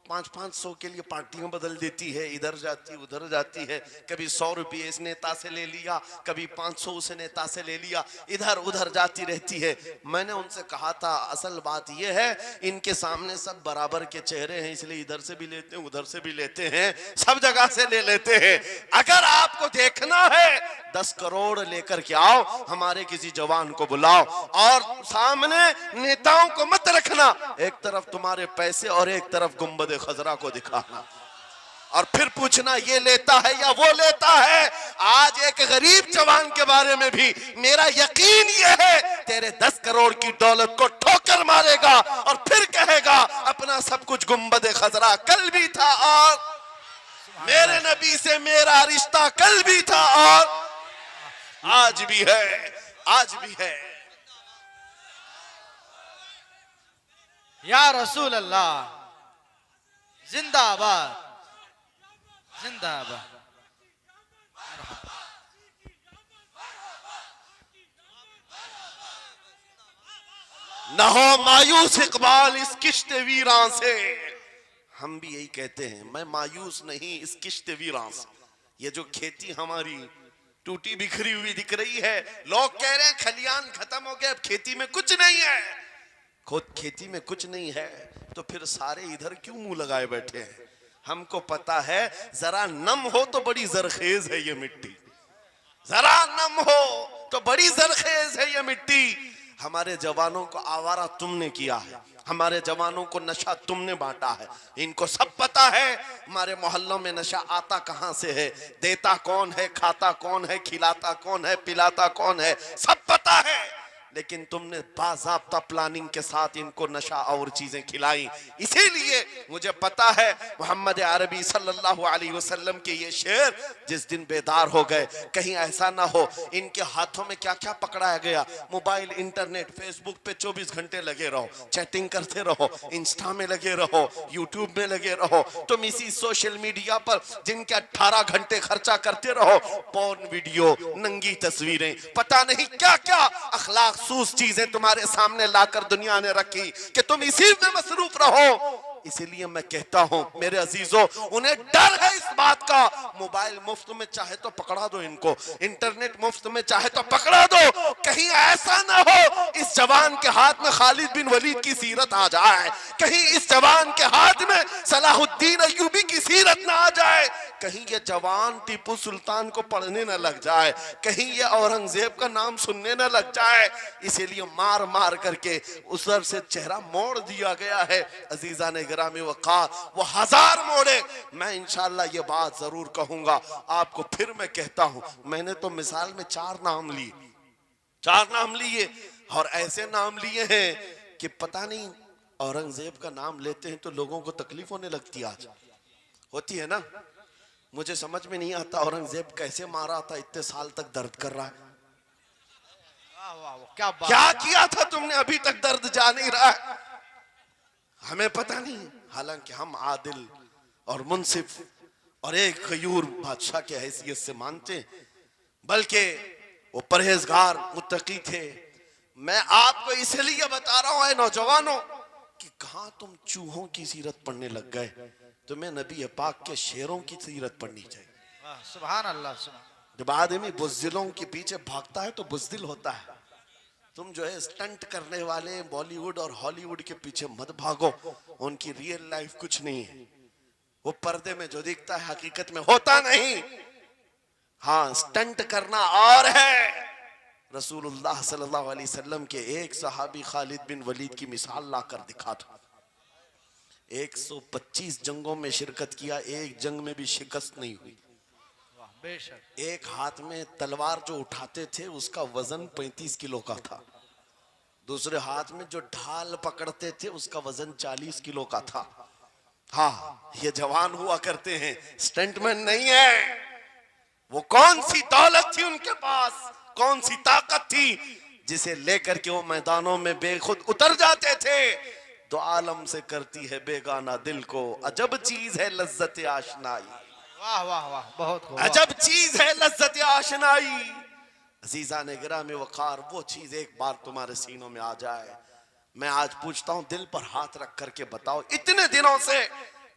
500-500 के लिए पार्टियां बदल देती है, इधर जाती उधर जाती है, कभी 100 रुपये इस नेता से ले लिया, कभी 500 उस नेता से ले लिया, इधर उधर जाती रहती है। मैंने उनसे कहा था, असल बात यह है इनके सामने सब बराबर के चेहरे हैं, इसलिए इधर से भी लेते हैं उधर से भी लेते हैं, सब जगह से ले लेते हैं। अगर आपको देखना है 10 करोड़ लेकर के आओ, हमारे किसी जवान को बुलाओ और सामने नेताओं को मत रखना, एक तरफ तुम्हारे पैसे और एक तरफ गुंबद खजरा को दिखाना, और फिर पूछना ये लेता है या वो लेता है। आज एक गरीब जवान के बारे में भी मेरा यकीन ये है, तेरे 10 करोड़ की दौलत को ठोकर मारेगा और फिर कहेगा अपना सब कुछ गुंबद खजरा कल भी था, और मेरे नबी से मेरा रिश्ता कल भी था और आज भी है, आज भी है। या रसूल अल्लाह, जिंदाबाद जिंदाबाद। न हो मायूस इकबाल इस किश्त वीरां से। हम भी यही कहते हैं, मैं मायूस नहीं इस किश्त वीरां से। ये जो खेती हमारी टूटी बिखरी हुई दिख रही है, लोग कह रहे हैं खलियान खत्म हो गए, अब खेती में कुछ नहीं है। खुद खेती में कुछ नहीं है तो फिर सारे इधर क्यों मुंह लगाए बैठे हैं? हमको पता है, जरा नम हो तो बड़ी जरखेज है ये मिट्टी, जरा नम हो तो बड़ी जरखेज है ये मिट्टी। हमारे जवानों को आवारा तुमने किया है, हमारे जवानों को नशा तुमने बांटा है। इनको सब पता है हमारे मोहल्लों में नशा आता कहां से है, देता कौन है, खाता कौन है, खिलाता कौन है, पिलाता कौन है, सब पता है। लेकिन तुमने बाज़ाब्ता प्लानिंग के साथ इनको नशा और चीजें खिलाई। इसीलिए मुझे पता है मोहम्मद अरबी सल्लल्लाहु अलैहि वसल्लम के ये शेर जिस दिन बेदार हो गए, कहीं ऐसा ना हो इनके हाथों में क्या क्या पकड़ाया गया। मोबाइल, इंटरनेट, फेसबुक पे 24 घंटे लगे रहो, चैटिंग करते रहो, इंस्टा में लगे रहो, यूट्यूब में लगे रहो, तुम इसी सोशल मीडिया पर जिनके 18 घंटे खर्चा करते रहो, पोर्न वीडियो, नंगी तस्वीरें, पता नहीं क्या क्या अखलाक सूस चीजें तुम्हारे सामने लाकर दुनिया ने रखी कि तुम इसी में मसरूफ रहो। इसीलिए मैं कहता हूं मेरे अजीजों, उन्हें डर है इस बात का, मोबाइल मुफ्त में चाहे तो पकड़ा दो इनको, इंटरनेट मुफ्त में चाहे तो पकड़ा दो, कहीं ऐसा ना हो इस जवान के हाथ में खालिद बिन वलीद की सीरत आ जाए, कहीं इस जवान के हाथ में सलाहुद्दीन अय्यूबी की सीरत ना आ जाए, कहीं ये जवान टीपू सुल्तान को पढ़ने न लग जाए, कहीं ये औरंगजेब का नाम सुनने न लग जाए। इसीलिए मार मार करके उस तरफ से चेहरा मोड़ दिया गया है। अजीजा ने गिरामी वक़ार, वो 1000 मोड़े, मैं इंशाअल्लाह ये बात जरूर कहूंगा आपको। फिर मैं कहता हूं, मैंने तो मिसाल में 4 नाम लिए, 4 नाम लिए, और ऐसे नाम लिए हैं कि पता नहीं औरंगजेब का नाम लेते हैं तो लोगों को तकलीफ होने लगती है। आज होती है ना, मुझे समझ में नहीं आता औरंगजेब कैसे मारा था, इतने साल तक दर्द कर रहा है। क्या बात, क्या किया था तुमने, अभी तक दर्द जा नहीं रहा है, हमें पता नहीं। हालांकि हम आदिल और मुंसिफ और एक गयूर बादशाह के हैसियत से मानते हैं, बल्कि वो परहेजगार मुत्तकी थे। मैं आपको इसलिए बता रहा हूं ऐ नौजवानों कि कहां तुम चूहों की सीरत पढ़ने लग गए। तुम्हें नबी पाक के शेरों की सीरत पढ़नी चाहिए। वाह, सुभान अल्लाह, सुभान। जब आदमी बुज़दिलों के पीछे भागता है तो बुज़दिल होता है। तुम जो है स्टंट करने वाले बॉलीवुड और हॉलीवुड के पीछे मत भागो, उनकी रियल लाइफ कुछ नहीं है। वो पर्दे में जो दिखता है हकीकत में होता नहीं। हाँ, स्टंट करना और है। रसूलुल्लाह सल्लल्लाहु अलैहि वसल्लम के एक सहाबी खालिद बिन वलीद की मिसाल लाकर दिखा था। 125 जंगों में शिरकत किया, एक जंग में भी शिकस्त नहीं हुई। वाह, बेशक। एक हाथ में तलवार जो उठाते थे उसका वजन 35 किलो का था। दूसरे हाथ में जो ढाल पकड़ते थे उसका वजन 40 किलो का था। हाँ, ये जवान हुआ करते हैं, स्टंटमैन नहीं है। वो कौन सी दौलत थी उनके पास, कौन सी ताकत थी जिसे लेकर के वो मैदानों में बेखुद उतर जाते थे। दो आलम से करती है बेगाना दिल को, अजब चीज है लज्जत आशनाई। वाह वाह वाह, बहुत खूब। अजब चीज है लज्जत आशनाई। अजीजा ने गिराम वकार, वो चीज एक बार तुम्हारे सीनों में आ जाए। मैं आज पूछता हूं, दिल पर हाथ रख करके बताओ, इतने दिनों से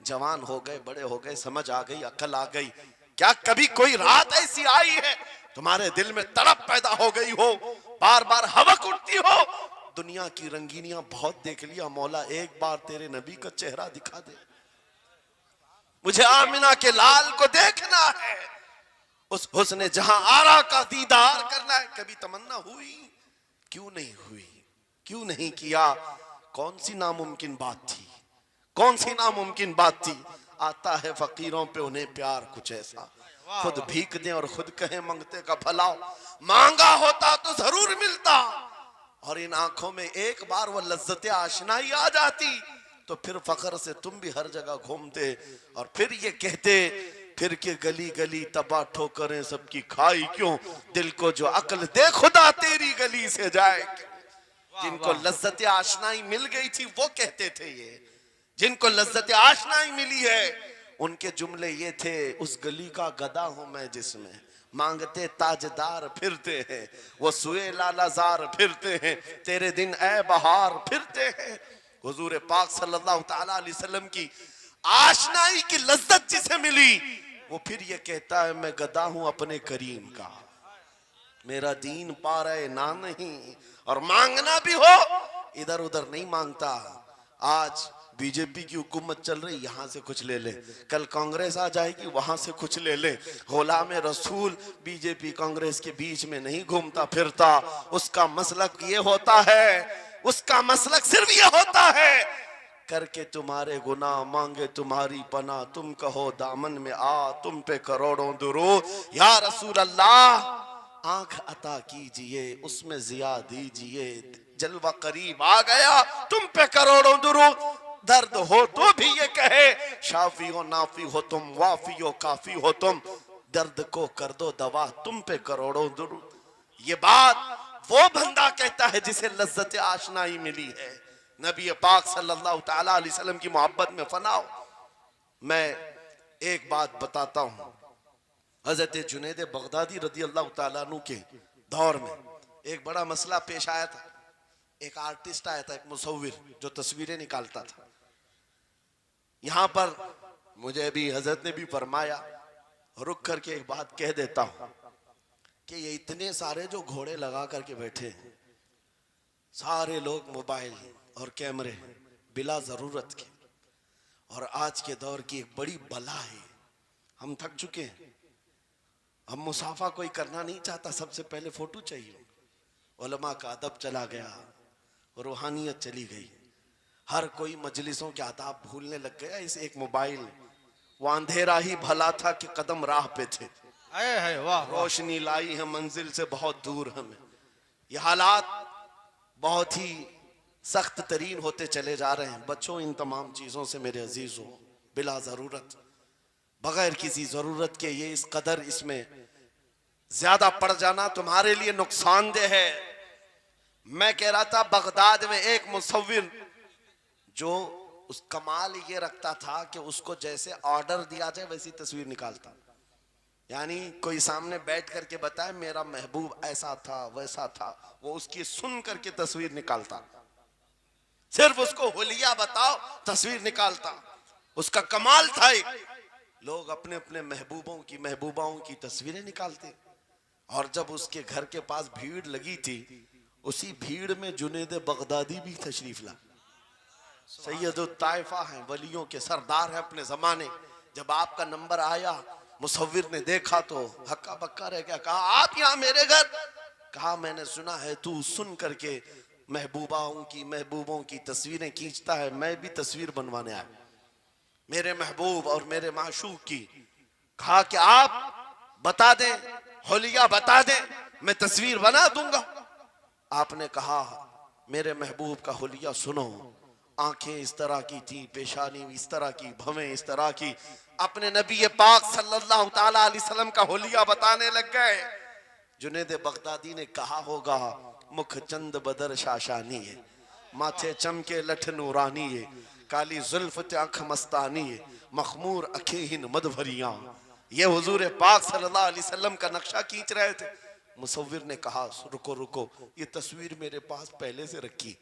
जवान हो गए, बड़े हो गए, समझ आ गई, अकल आ गई, क्या कभी कोई रात ऐसी आई है तुम्हारे दिल में तड़प पैदा हो गई हो, बार बार हवक उठती हो? दुनिया की रंगीनियां बहुत देख लिया, मौला एक बार तेरे नबी का चेहरा दिखा दे, मुझे आमिना के लाल को देखना है, उस हुस्न जहां आरा का दीदार करना है। कभी तमन्ना हुई? क्यों नहीं हुई? क्यों नहीं किया? कौन सी नामुमकिन बात थी? कौन सी नामुमकिन बात थी? आता है फकीरों पे उन्हें प्यार कुछ ऐसा, खुद भीख दें और खुद कहें मंगते का भला। मांगा होता तो जरूर मिलता, और इन आंखों में एक बार वो लज्जत आशनाई आ जाती तो फिर फख्र से तुम भी हर जगह घूमते और फिर ये कहते, फिर के गली गली तबाह ठोकरें सबकी खाई क्यों, दिल को जो अक्ल दे खुदा तेरी गली से जाए क्यों। जिनको लज्जत आशनाई मिल गई थी वो कहते थे ये, जिनको लज्जत आशनाई मिली है उनके जुमले ये थे, उस गली का गदा हूं मैं जिसमें मांगते ताजदार फिरते हैं, वो सुए लालाजार फिरते हैं, तेरे दिन ए बहार फिरते हैं। हुजूर पाक सल्लल्लाहु ताला अलैहि वसल्लम की आशनाई की लज्जत जिसे मिली वो फिर ये कहता है, मैं गदा हूं अपने करीम का, मेरा दीन पा रहे ना नहीं, और मांगना भी हो इधर उधर नहीं मांगता। आज बीजेपी की हुकूमत चल रही, यहाँ से कुछ ले ले, कल कांग्रेस आ जाएगी वहां से कुछ ले ले। गुलाम रसूल बीजेपी कांग्रेस के बीच में नहीं घूमता फिरता, उसका मसलक ये होता है, उसका मसलक सिर्फ ये होता है, करके तुम्हारे गुनाह मांगे तुम्हारी पना, तुम कहो दामन में आ तुम पे करोड़ों दुरूद। या रसूल अल्लाह आंख अता कीजिए उसमें जिया दीजिए, जलवा करीब आ गया तुम पे करोड़ों दुरूद। दर्द हो तो भी ये कहे, शाफी हो नाफी हो तुम, वाफी हो काफी हो तुम, दर्द को कर दो दवा तुम पे करोड़ों दुरूद। ये बात वो बंदा कहता है जिसे लज्जत आशनाई मिली है, नबी पाक सल्लल्लाहु ताला अलैहि वसल्लम की मोहब्बत में फना हो। मैं एक बात बताता हूं, हजरत जुनैद बगदादी रदी अल्लाह ताला अन्हु के दौर में एक बड़ा मसला पेश आया था। एक आर्टिस्ट आया था, एक मुसव्विर जो तस्वीरें निकालता था। यहां पर मुझे भी हजरत ने भी फरमाया, रुक करके एक बात कह देता हूं कि ये इतने सारे जो घोड़े लगा करके बैठे हैं, सारे लोग मोबाइल और कैमरे बिला जरूरत के, और आज के दौर की एक बड़ी बला है। हम थक चुके हैं, हम मुसाफा कोई करना नहीं चाहता, सबसे पहले फोटो चाहिए। उलमा का अदब चला गया, रूहानियत चली गई, हर कोई मजलिसों के आदाब भूलने लग गया। इस एक मोबाइल, वो अंधेरा ही भला था कि कदम राह पे थे, रोशनी लाई है मंजिल से बहुत दूर हमें। ये हालात बहुत ही सख्त तरीन होते चले जा रहे हैं। बच्चों, इन तमाम चीजों से मेरे अजीजों, बिला जरूरत, बगैर किसी जरूरत के ये इस कदर इसमें ज्यादा पड़ जाना तुम्हारे लिए नुकसानदेह है। मैं कह रहा था, बगदाद में एक मुसव्विर जो उस कमाल ये रखता था कि उसको जैसे ऑर्डर दिया जाए वैसी तस्वीर निकालता। यानी कोई सामने बैठ करके बताए मेरा महबूब ऐसा था वैसा था, वो उसकी सुन करके तस्वीर निकालता। सिर्फ उसको हुलिया बताओ तस्वीर निकालता। उसका कमाल था। लोग अपने अपने महबूबों की महबूबाओं की तस्वीरें निकालते। और जब उसके घर के पास भीड़ लगी थी, उसी भीड़ में जुनेद बगदादी भी तशरीफ ला। सैयदुत ताइफा है, वलियों के सरदार है अपने जमाने। जब आपका नंबर आया, मुसव्विर ने देखा तो हक्का बक्का रह गया। कहा आप यहाँ मेरे घर? कहा मैंने सुना है तू सुन करके महबूबाओं की महबूबों की तस्वीरें खींचता है, मैं भी तस्वीर बनवाने आया मेरे महबूब और मेरे माशूक की। कहा कि आप बता दें, हुलिया बता दें, मैं तस्वीर बना दूंगा। आपने कहा मेरे महबूब का हुलिया सुनो। आंखें इस तरह की थी, पेशानी इस तरह की, भवें इस तरह की। अपने नबी पाक सल्लल्लाहु ताला अलैहि वसल्लम का हुलिया बताने लग गए। जुनेद बगदादी ने कहा होगा मुख चंद बदर शाशानी है, माथे चमके लठ नूरानी है, काली जुल्फ आंख मस्तानी है, मखमूर अखेहिन मद भरियां। ये हुजूर पाक सल्लल्लाहु अलैहि वसल्लम का नक्शा खींच रहे थे। मुसव्विर ने कहा रुको रुको, ये तस्वीर मेरे पास पहले से रखी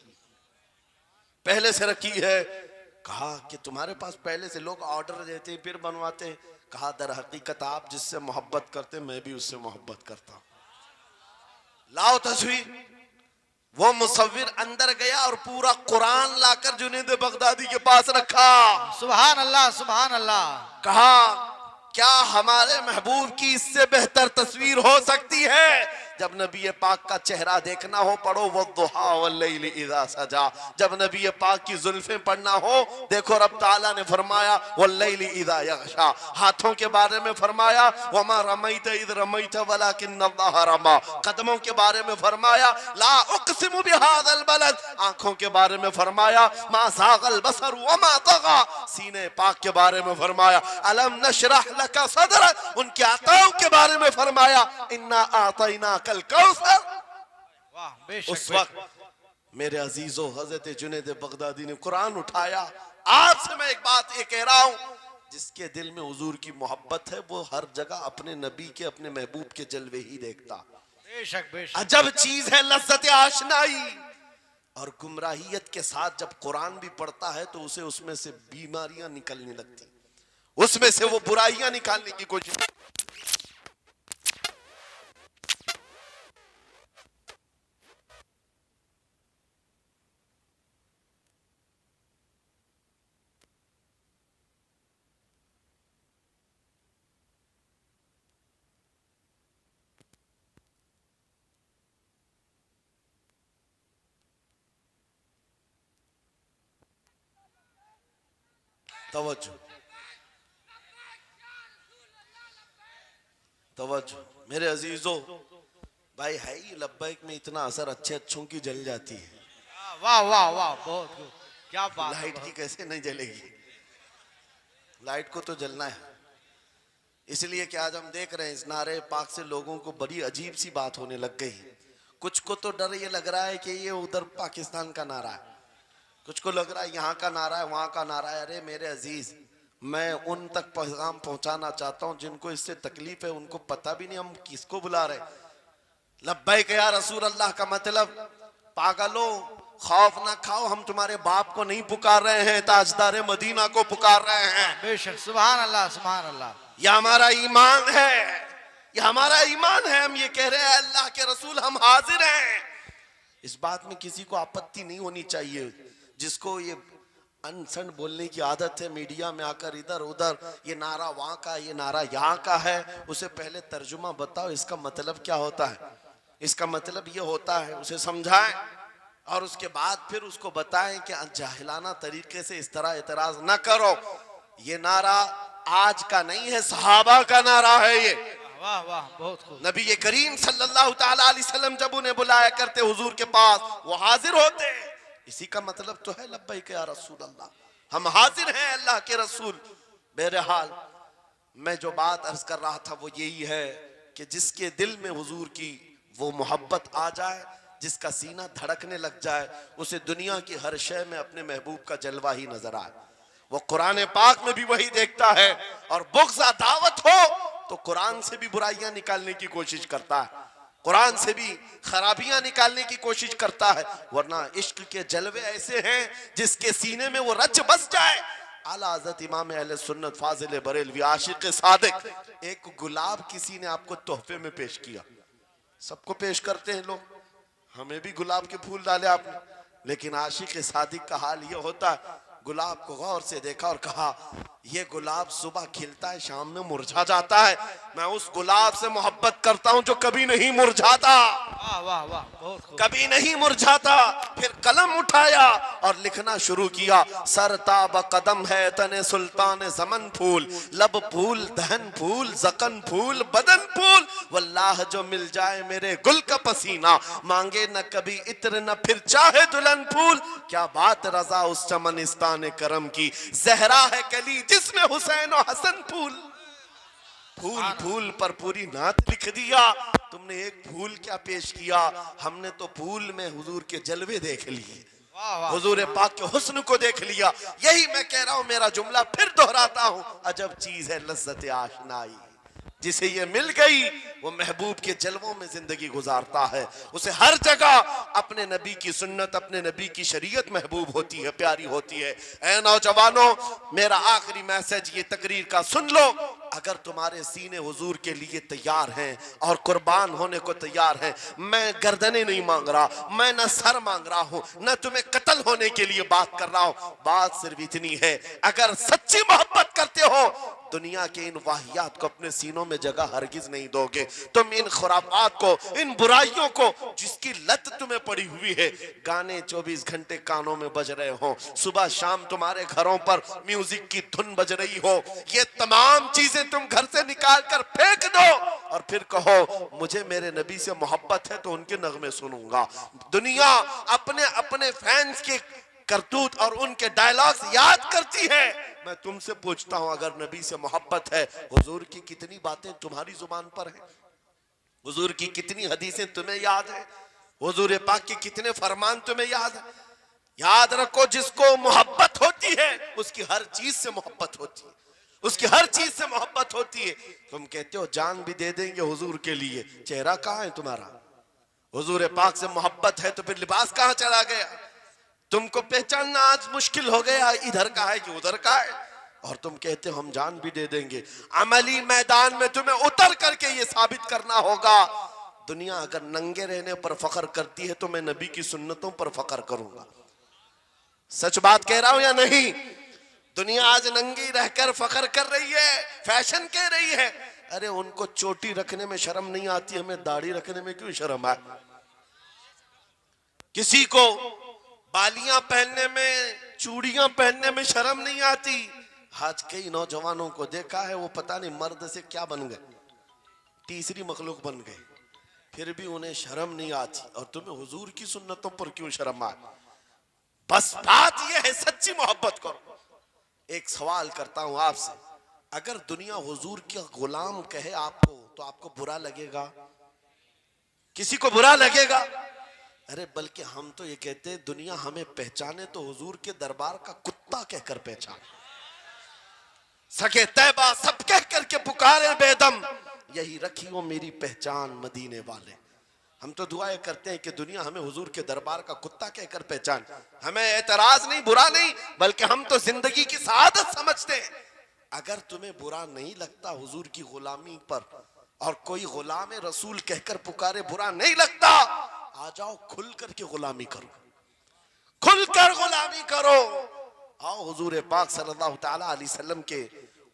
है। कहा कि तुम्हारे पास पहले से, लोग ऑर्डर देते फिर बनवाते। कहा दर हकीकत आप जिससे मोहब्बत करते मैं भी उससे मोहब्बत करता हूं, लाओ तस्वीर। वो मुसव्विर अंदर गया और पूरा कुरान लाकर जुनेद बगदादी के पास रखा। सुभान अल्लाह, सुभान अल्लाह। कहा क्या हमारे महबूब की इससे बेहतर तस्वीर हो सकती है? जब नबी पाक का चेहरा देखना हो पढ़ो वद्दुहा वल्लैलि इज़ा सजा। जब नबी पाक की जुल्फें पढ़ना हो देखो रब ताला ने फरमाया वल्लैलि इज़ा यग़शा। हाथों के बारे में फरमाया वमा रमैत इज़ रमैत वलाकिन्नल्लाह रमा। कदमों के बारे में फरमाया ला उक़सिमु बिहाज़ल बलद। आंखों के बारे में फरमाया मा ज़ाग़ल बसर वमा तग़ा। सीने पाक के बारे में फरमाया अलम नशरह लका सदरक। उनके अताओं के बारे में फरमाया इन्ना आतैना कल कौसर। उस वक्त मेरे अजीजों हजरत जुनेद बगदादी ने कुरान उठाया। आपसे मैं एक बात ये कह रहा हूं, जिसके दिल में हुजूर की मोहब्बत है वो हर जगह अपने नबी के अपने महबूब के जलवे ही देखता। बेशक बेशक। अजब चीज है लज्जत आशनाई। और गुमराहियत के साथ जब कुरान भी पढ़ता है तो उसे उसमें से बीमारियां निकलने लगती, उसमें से वो बुराइयां निकालने की कोशिश। तवज्जो तवज्जो मेरे अजीजों, भाई है ही लब्बैक में इतना असर अच्छे अच्छों की जल जाती है। वाह वाह वाह, बहुत खूब, क्या बात। लाइट की कैसे नहीं जलेगी? लाइट को तो जलना है। इसलिए कि आज हम देख रहे हैं इस नारे पाक से लोगों को बड़ी अजीब सी बात होने लग गई। कुछ को तो डर ये लग रहा है कि ये उधर पाकिस्तान का नारा है, कुछ को लग रहा है यहाँ का नारा है वहां का नारा है। अरे मेरे अजीज, मैं उन तक पैगाम पहुंचाना चाहता हूं जिनको इससे तकलीफ है, उनको पता भी नहीं हम किसको बुला रहे। लब्बैक या रसूल अल्लाह का मतलब पागलों खौफ ना खाओ, हम तुम्हारे बाप को नहीं पुकार रहे हैं, ताजदार मदीना को पुकार रहे हैं। बेशक, सुभान अल्लाह, सुभान अल्लाह। यह हमारा ईमान है, यह हमारा ईमान है। हम ये कह रहे हैं अल्लाह के रसूल हम हाजिर हैं। इस बात में किसी को आपत्ति नहीं होनी चाहिए। जिसको ये अनसन बोलने की आदत है मीडिया में आकर इधर उधर, ये नारा वहां का ये नारा यहाँ का है, उसे पहले तर्जुमा बताओ इसका मतलब क्या होता है। इसका मतलब ये होता है, उसे समझाएं और उसके बाद फिर उसको बताएं कि जाहिलाना तरीके से इस तरह एतराज न करो। ये नारा आज का नहीं है, सहाबा का नारा है ये। वाह वाह, बहुत खूब। नबी करीम सल्लल्लाहु ताला अलैहि वसल्लम जब उन्हें बुलाया करते हुजूर के पास, वो हाजिर होते। इसी का मतलब तो है लब्बैक या रसूल अल्लाह, हम हाजिर हैं अल्लाह के रसूल। बहरहाल मैं जो बात अर्ज कर रहा था वो यही है कि जिसके दिल में हुजूर की वो मोहब्बत आ जाए, जिसका सीना धड़कने लग जाए, उसे दुनिया की हर शय में अपने महबूब का जलवा ही नजर आए। वो कुरान पाक में भी वही देखता है। और बुग़्ज़ दावत हो तो कुरान से भी बुराइयां निकालने की कोशिश करता है, कुरान से भी खराबियां निकालने की कोशिश करता है। वरना इश्क के जलवे ऐसे हैं जिसके सीने में वो रच बस जाए। आला हज़रत इमाम अहले सुन्नत फाजिल बरेलवी आशिक सादिक, एक गुलाब किसी ने आपको तोहफे में पेश किया, सबको पेश करते हैं लोग, हमें भी गुलाब के फूल डाले आपने, लेकिन आशिक सादिक का हाल ये होता है, गुलाब को गौर से देखा और कहा ये गुलाब सुबह खिलता है, शाम में मुरझा जाता है, मैं उस गुलाब से मोहब्बत करता हूं जो कभी नहीं मुरझाता। वाह वाह वाह, बहुत खूब। कभी नहीं मुरझाता। फिर कलम उठाया और लिखना शुरू किया, सरताब कदम है तने सुल्तान जमन फूल, लब फूल दहन फूल जकन फूल बदन फूल, वल्लाह जो मिल जाए मेरे गुल का पसीना, मांगे न कभी इत्र न फिर चाहे दुल्हन फूल। क्या बात रजा उस चमनिस्तान करम की, जहरा है कली जिसमें हुसैन और हसन फूल। फूल फूल पर पूरी नात लिख दिया, तुमने एक फूल क्या पेश किया, हमने तो फूल में हुजूर के जलवे देख लिए, हुजूर पाक के हुस्न को देख लिया। यही मैं कह रहा हूं, मेरा जुमला फिर दोहराता हूं, अजब चीज है लज्जत आशनाई, जिसे ये मिल गई वो महबूब के जलवों में जिंदगी गुजारता है, उसे हर जगह अपने नबी की सुन्नत अपने नबी की शरीयत महबूब होती है, प्यारी होती है। ऐ नौजवानों, मेरा आखिरी मैसेज ये तकरीर का सुन लो, अगर तुम्हारे सीने हुजूर के लिए तैयार हैं और कुर्बान होने को तैयार हैं, मैं गर्दनें नहीं मांग रहा, मैं न सर मांग रहा हूं, न तुम्हें कत्ल होने के लिए बात कर रहा हूं, बात सिर्फ इतनी है, अगर सच्ची मोहब्बत करते हो दुनिया के इन वाहियात को अपने सीनों में जगह हरगिज नहीं दोगे। तुम इन खुराफात को, इन बुराइयों को जिसकी लत तुम्हें पड़ी हुई है, गाने 24 घंटे कानों में बज रहे हो, सुबह शाम तुम्हारे घरों पर म्यूजिक की धुन बज रही हो, ये तमाम चीजें तुम घर से निकाल कर फेंक दो और फिर कहो मुझे मेरे नबी से मोहब्बत है तो उनके नगमे सुनूंगा। दुनिया अपने अपने फैंस के करतूत और उनके डायलॉग्स याद करती है। मैं तुमसे पूछता हूं, अगर नबी से मोहब्बत है, हुजूर की कितनी बातें तुम्हारी जुबान पर हैं, हुजूर की कितनी हदीसें तुम्हें याद है, हुजूर पाक के कितने फरमान तुम्हें याद है। याद रखो, जिसको मोहब्बत होती है उसकी हर चीज से मोहब्बत होती है, उसकी हर चीज से मोहब्बत होती है। तुम कहते हो जान भी दे देंगे हुजूर के लिए, चेहरा कहां है तुम्हारा? हुजूर पाक से मोहब्बत है तो फिर लिबास कहां चला गया? तुमको पहचानना आज मुश्किल हो गया, इधर का है कि उधर का है, और तुम कहते हो हम जान भी दे देंगे। अमली मैदान में तुम्हें उतर करके ये साबित करना होगा। दुनिया अगर नंगे रहने पर फख्र करती है तो मैं नबी की सुन्नतों पर फख्र करूंगा। सच बात कह रहा हूं या नहीं? दुनिया आज नंगी रहकर फख्र कर रही है, फैशन कह रही है। अरे उनको चोटी रखने में शर्म नहीं आती, हमें दाढ़ी रखने में क्यों शर्म है? किसी को बालियां पहनने में, चूड़ियां पहनने में शर्म नहीं आती। आज कई नौजवानों को देखा है, वो पता नहीं मर्द से क्या बन गए, तीसरी मखलूक बन गए, फिर भी उन्हें शर्म नहीं आती, और तुम्हें हुजूर की सुन्नतों पर क्यों शर्म आए? बस बात यह है, सच्ची मोहब्बत करो। एक सवाल करता हूं आपसे, अगर दुनिया हुजूर का गुलाम कहे आपको तो आपको बुरा लगेगा? किसी को बुरा लगेगा? अरे बल्कि हम तो ये कहते हैं दुनिया हमें पहचाने तो हुजूर के दरबार का कुत्ता कहकर पहचाने, सके तैबा सब कह करके पुकारे बेदम, यही रखी हो मेरी पहचान मदीने वाले। हम तो दुआएं करते हैं कि दुनिया हमें हुजूर के दरबार का कुत्ता कहकर पहचान। हमें एतराज नहीं, बुरा नहीं, बल्कि हम तो जिंदगी की सआदत समझते हैं। अगर तुम्हें बुरा नहीं लगता हुजूर की गुलामी पर, और कोई गुलाम रसूल कहकर पुकारे बुरा नहीं लगता, आ जाओ खुल करके गुलामी करो, खुलकर गुलामी करो। आओ हुजूर पाक सल्लल्लाहु तआला अलैहि वसल्लम के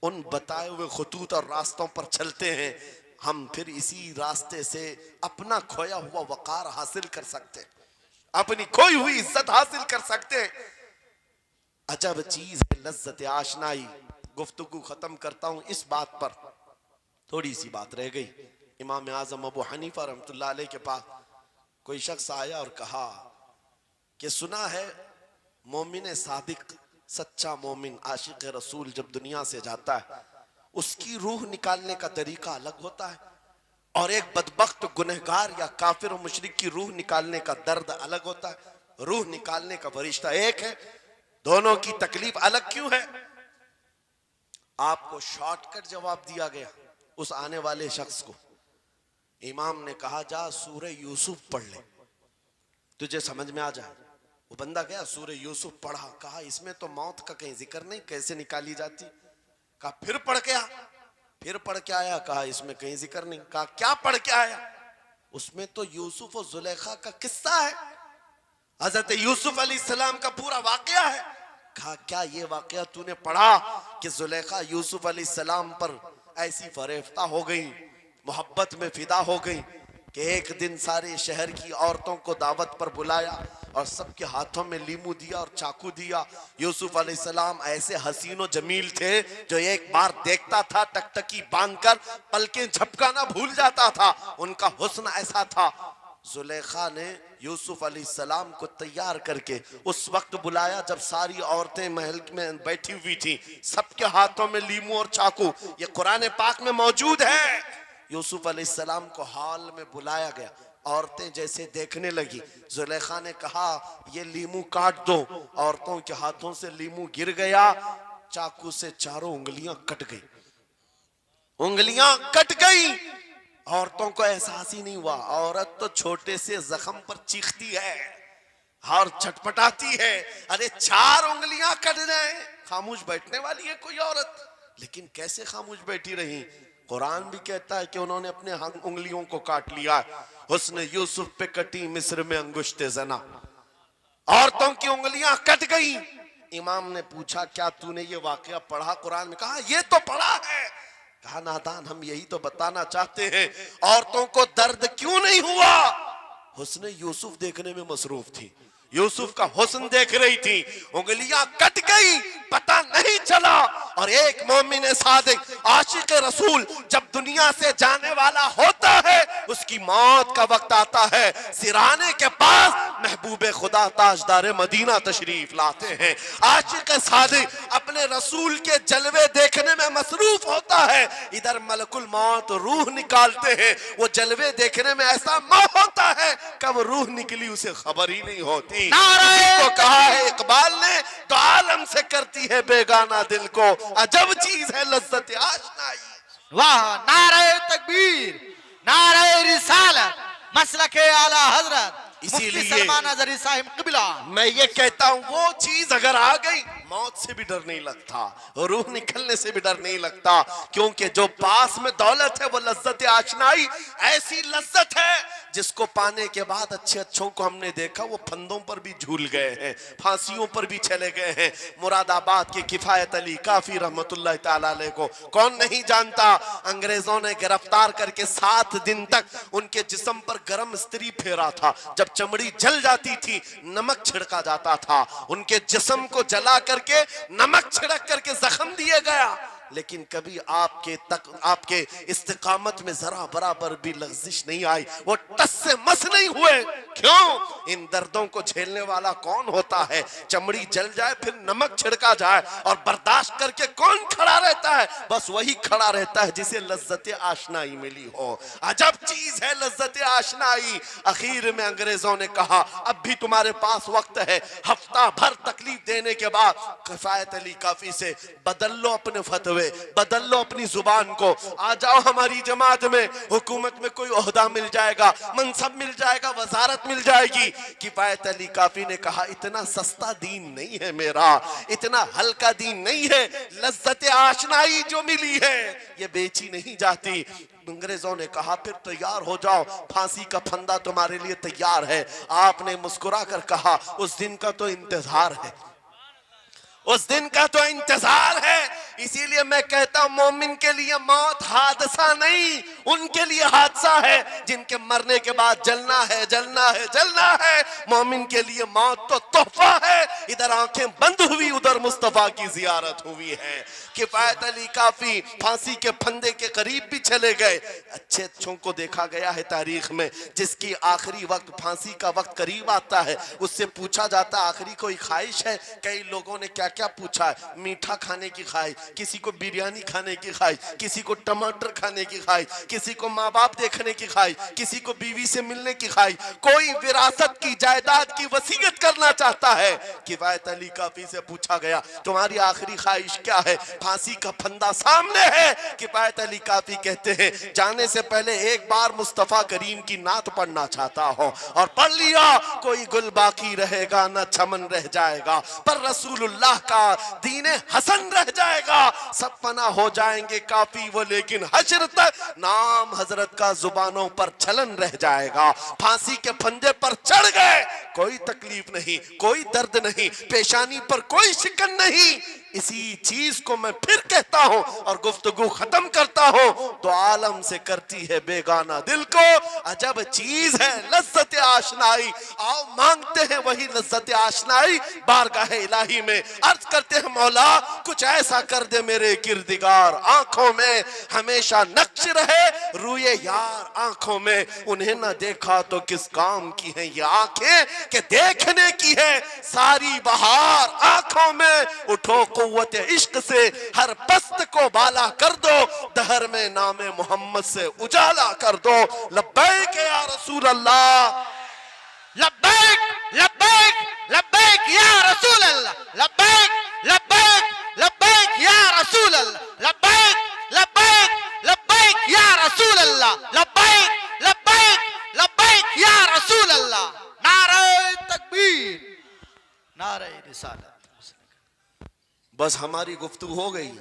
उन बताए हुए खुतूत और रास्तों पर चलते हैं, हम फिर इसी रास्ते से अपना खोया हुआ वकार हासिल कर सकते हैं, अपनी खोई हुई इज्जत हासिल कर सकते हैं। अजब चीज है लज्जत आशनाई। गुफ्तगू खत्म करता हूं इस बात पर, थोड़ी सी बात रह गई। इमाम आजम अबू हनीफा रहमतुल्लाह अलैह के पास कोई शख्स आया और कहा कि सुना है मोमिन सादिक, सच्चा मोमिन आशिक रसूल जब दुनिया से जाता है उसकी रूह निकालने का तरीका अलग होता है, और एक बदबख्त गुनहगार या काफिर और मुशरिक की रूह निकालने का दर्द अलग होता है। रूह निकालने का फरिश्ता एक है, दोनों की तकलीफ अलग क्यों है? आपको शॉर्टकट जवाब दिया गया, उस आने वाले शख्स को इमाम ने कहा, जा सूरह यूसुफ पढ़ ले, तुझे समझ में आ जाए। वो बंदा गया, सूरह यूसुफ पढ़ा, कहा इसमें तो मौत का कहीं जिक्र नहीं, कैसे निकाली जाती। कहा फिर पढ़ के आ, फिर पढ़ के आया, कहा इसमें कहीं जिक्र नहीं। कहा क्या पढ़ के आया? उसमें तो यूसुफ और जुलेखा का किस्सा है, हजरत यूसुफ अलैहिस्सलाम का पूरा वाकया है। कहा क्या ये वाकया तूने पढ़ा कि जुलेखा यूसुफ अलैहिस्सलाम पर ऐसी फरेफ्ता हो गई, मोहब्बत में फिदा हो गई कि एक दिन सारे शहर की औरतों को दावत पर बुलाया और सबके हाथों में लीमू दिया और चाकू दिया। यूसुफ अलैहिस्सलाम ऐसे हसीनो जमील थे, जो एक बार देखता था टकटकी बांधकर पलकें झपकाना भूल जाता था, उनका हुस्न ऐसा था। जुलेखा ने यूसुफ अलैहिस्सलाम को तैयार करके उस वक्त बुलाया जब सारी औरतें महल में बैठी हुई थी, सबके हाथों में लीमू और चाकू, ये कुरान पाक में मौजूद है। यूसुफ अलैहिस्सलाम को हॉल में बुलाया गया, औरतें जैसे देखने लगी, जुलेखा ने कहा ये लीमू काट दो। औरतों के हाथों से लीमू गिर गया, चाकू से चारों उंगलियां कट गई, उंगलियां कट गई। औरतों को एहसास ही नहीं हुआ। औरत तो छोटे से जख्म पर चीखती है और छटपटाती है, अरे 4 उंगलियां कट जाए, खामोश बैठने वाली है कोई औरत, लेकिन कैसे खामोश बैठी रही? कुरान भी कहता है कि उन्होंने अपने उंगलियों को काट लिया। हुस्न यूसुफ पे कटी मिस्र में अंगुश्ते जना, औरतों की उंगलियां कट गई। इमाम ने पूछा क्या तूने ये वाकया पढ़ा कुरान में? कहा ये तो पढ़ा है। कहा नादान, हम यही तो बताना चाहते हैं, औरतों को दर्द क्यों नहीं हुआ? हुस्न यूसुफ देखने में मसरूफ थी, यूसुफ का हुस्न देख रही थी, उंगलियां कट गई, पता नहीं चला। और एक मोमिन सादिक आशिक रसूल जब दुनिया से जाने वाला होता है, उसकी मौत का वक्त आता है, सिराने के पास महबूब खुदा ताजदार मदीना तशरीफ लाते हैं। आशिक सादिक अपने रसूल के जलवे देखने में मसरूफ होता है, इधर मलकुल मौत रूह निकालते हैं, वो जलवे देखने में ऐसा मोह होता है, कब रूह निकली उसे खबर ही नहीं होती। को कहा है इकबाल ने, तो आलम से करती है बेगाना दिल को, अजब चीज है लज्जत आशनाई। वाह, नारे तकबीर, नारे रिसालत, मसलके आला हजरत इसीलिए सलमान अज़हरी साहिब क़िबला। मैं ये कहता हूँ वो चीज अगर आ गई, मौत से भी डर नहीं लगता, रूह निकलने से भी डर नहीं लगता, क्योंकि जो पास में दौलत है वो लज्जत आशनाई ऐसी लज्जत है जिसको पाने के बाद अच्छे अच्छों को हमने देखा वो फंदों पर भी झूल गए हैं, फांसियों पर भी चले गए हैं। मुरादाबाद के किफायत अली काफी रहमतुल्लाह ताला अलैह को कौन नहीं जानता? अंग्रेजों ने गिरफ्तार करके 7 दिन तक उनके जिस्म पर गर्म इस्त्री फेरा था, जब चमड़ी जल जाती थी नमक छिड़का जाता था, उनके जिस्म को जला करके नमक छिड़क करके जख्म दिए गया, लेकिन कभी आपके इस्तिकामत में जरा बराबर भी लग़्ज़िश नहीं आई, वो टस से मस नहीं हुए। क्यों? इन दर्दों को झेलने वाला कौन होता है? चमड़ी जल जाए फिर नमक छिड़का जाए और बर्दाश्त करके कौन खड़ा रहता है? बस वही खड़ा रहता है जिसे लज्जत आशनाई मिली हो। अजब चीज है लज्जत आशनाई। आखिर में अंग्रेजों ने कहा अब भी तुम्हारे पास वक्त है, हफ्ता भर तकलीफ देने के बाद किफायत अली काफी से बदल लो अपने फतवे, बदल लो अपनी जुबान को, आ जाओ हमारी जमात में, हुकूमत में कोई ओहदा मिल जाएगा, मनसब मिल जाएगा, वजारत मिल जाएगी। किफायत अली काफी ने कहा इतना सस्ता दीन नहीं है मेरा, इतना हल्का दीन नहीं है, लज्जत आशनाई जो मिली है ये बेची नहीं जाती। अंग्रेजों ने कहा फिर तैयार हो जाओ, फांसी का फंदा तुम्हारे लिए तैयार है। आपने मुस्कुरा कर कहा उस दिन का तो इंतजार है, उस दिन का तो इंतजार है। इसीलिए मैं कहता हूं मोमिन के लिए मौत हादसा नहीं, उनके लिए हादसा है जिनके मरने के बाद जलना है, जलना है, जलना है। मोमिन के लिए मौत तो तोहफा है। इधर आंखें बंद हुई, उधर मुस्तफा की जियारत हुई है। किफायत अली काफी फांसी के फंदे के करीब भी चले गए। अच्छे अच्छों को देखा गया है तारीख में, जिसकी आखिरी वक्त फांसी का वक्त करीब आता है उससे पूछा जाता है आखिरी कोई ख्वाहिश है? कई लोगों ने क्या क्या पूछा है, मीठा खाने की ख्वाहिश, किसी को बिरयानी खाने की ख्वाहिश, किसी को टमाटर खाने की ख्वाहिश, किसी को माँ बाप देखने की ख्वाहिश, किसी को बीवी से मिलने की ख्वाहिश, कोई विरासत की जायदाद की वसीयत करना चाहता है। किफायत अली काफी से पूछा गया तुम्हारी आखिरी ख्वाहिश क्या है? फांसी का फंदा सामने है। किफायत अली काफी कहते हैं जाने से पहले एक बार मुस्तफा करीम की नात पढ़ना चाहता हूं, और पढ़ लिया कोई गुल बाकी रहेगा न चमन रह जाएगा, पर रसूलुल्लाह का दीने हसन रह जाएगा। सब फना हो जाएंगे काफी वो, लेकिन हश्र तक नाम हजरत का जुबानों पर चलन रह जाएगा। फांसी के फंदे पर चढ़ गए, कोई तकलीफ नहीं, कोई दर्द नहीं, पेशानी पर कोई शिकन नहीं। इसी चीज को मैं फिर कहता हूं और गुफ्तगू खत्म करता हूं, तो आलम से करती है बेगाना दिल को अजब चीज है लज्जत आशनाई। आओ मांगते हैं वही लज्जत आशनाई बारगाह इलाही में। अर्ज करते हैं मौला कुछ ऐसा कर दे मेरे किरदिगार, आंखों में हमेशा नक्श रहे रूए यार आंखों में। उन्हें न देखा तो किस काम की है ये आंखें कि देखने की है सारी बहार आंखों में। उठो कुव्वत इश्क से हर पस्त को बाला कर दो, दहर में नामे मोहम्मद से उजाला कर दो। लब्बैक या रसूल अल्लाह, लब्बैक लब्बैक लब्बैक या रसूल अल्लाह, लब्बैक लब्बैक लब्बैक या रसूल अल्लाह, लब्बैक लब्बैक लब्बैक या रसूल अल्लाह, लब्बैक लब्बैक लब्बैक या रसूल अल्लाह। नारे तकबीर, नारे रिसालत। बस हमारी गुफ्तगू हो गई,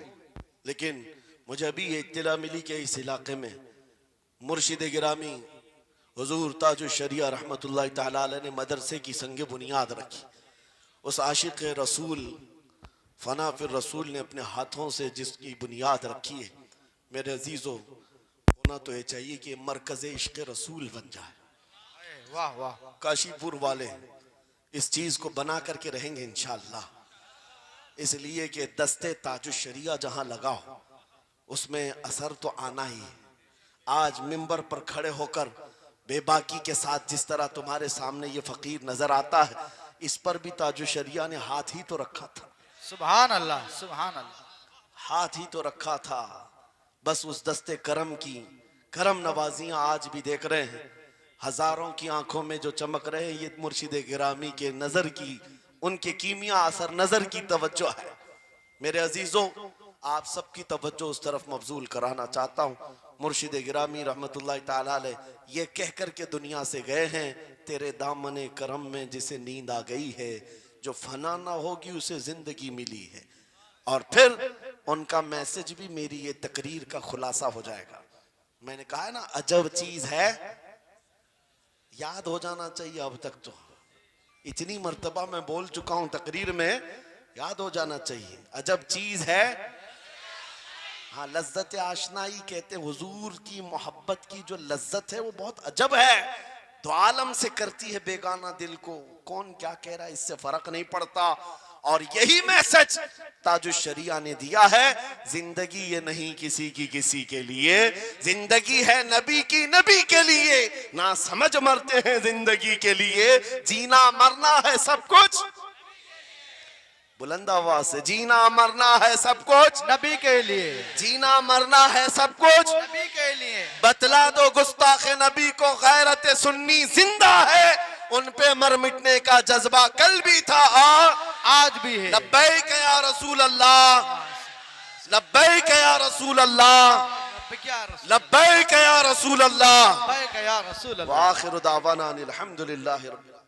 लेकिन मुझे अभी ये इत्तला मिली कि इस इलाके में मुर्शिद गिरामी हुजूर ताजुल शरिया रहमतुल्लाह तआला अलैह ने मदरसे की संग बुनियाद रखी। उस आशिक रसूल फना फिर रसूल ने अपने हाथों से जिसकी बुनियाद रखी है, मेरे अजीजों होना तो ये चाहिए कि मरकज़ इश्क़ रसूल बन जाए। वाह वाह, काशीपुर वाले इस चीज को बना करके रहेंगे इंशाअल्लाह, इसलिए कि दस्ते ताजुल शरिया जहां लगाओ उसमें असर तो आना ही है। आज मिंबर पर खड़े होकर बेबाकी के साथ जिस तरह तुम्हारे सामने ये फकीर नजर आता है, इस पर भी ताजुल शरिया ने हाथ ही तो रखा था। सुभान अल्लाह, सुभान अल्लाह, हाथ ही तो रखा था। बस उस दस्ते करम की करम नवाजियां आज भी देख रहे हैं, हजारों की आंखों में जो चमक रहे हैं, ये मुर्शिद गिरामी के नजर की, उनके कीमिया असर नजर की तवज्जो है। मेरे अजीजों आप सबकी तवज्जो उस तरफ मबजूल कराना चाहता हूँ। मुर्शिद गिरामी रहमतुल्लाह तआला अलैह ये कह कर के दुनिया से गए हैं, तेरे दामने करम में जिसे नींद आ गई है, जो फना ना होगी उसे जिंदगी मिली है। और फिर उनका मैसेज भी मेरी ये तकरीर का खुलासा हो जाएगा। मैंने कहा है ना अजब चीज है, याद हो जाना चाहिए। अब तक तो इतनी मर्तबा मैं बोल चुका हूं तकरीर में, याद हो जाना चाहिए। अजब चीज है, हाँ लज्जत आशनाई कहते हैं, हुजूर की मोहब्बत की जो लज्जत है वो बहुत अजब है, तो आलम से करती है बेगाना दिल को। कौन क्या कह रहा है इससे फर्क नहीं पड़ता। और यही मैसेज ताजुल शरिया ने दिया है, जिंदगी ये नहीं किसी की किसी के लिए, जिंदगी है नबी की नबी के लिए। ना समझ मरते हैं जिंदगी के लिए, जीना मरना है सब कुछ, बुलंद आवाज से, जीना मरना है सब कुछ नबी के लिए, जीना मरना है सब कुछ नबी के लिए। बतला दो गुस्ताख नबी को गैरत सुन्नी जिंदा है, उन पे मर मिटने का जज्बा कल भी था आज भी है। लब्बैक या रसूल अल्लाह, लब्बैक या रसूल अल्लाह, लब्बैक या रसूल अल्लाह, लब्बैक या रसूल अल्लाह। व आखिरु दावाना अनिल हम्दुलिल्लाहि रब्बिल आलमीन।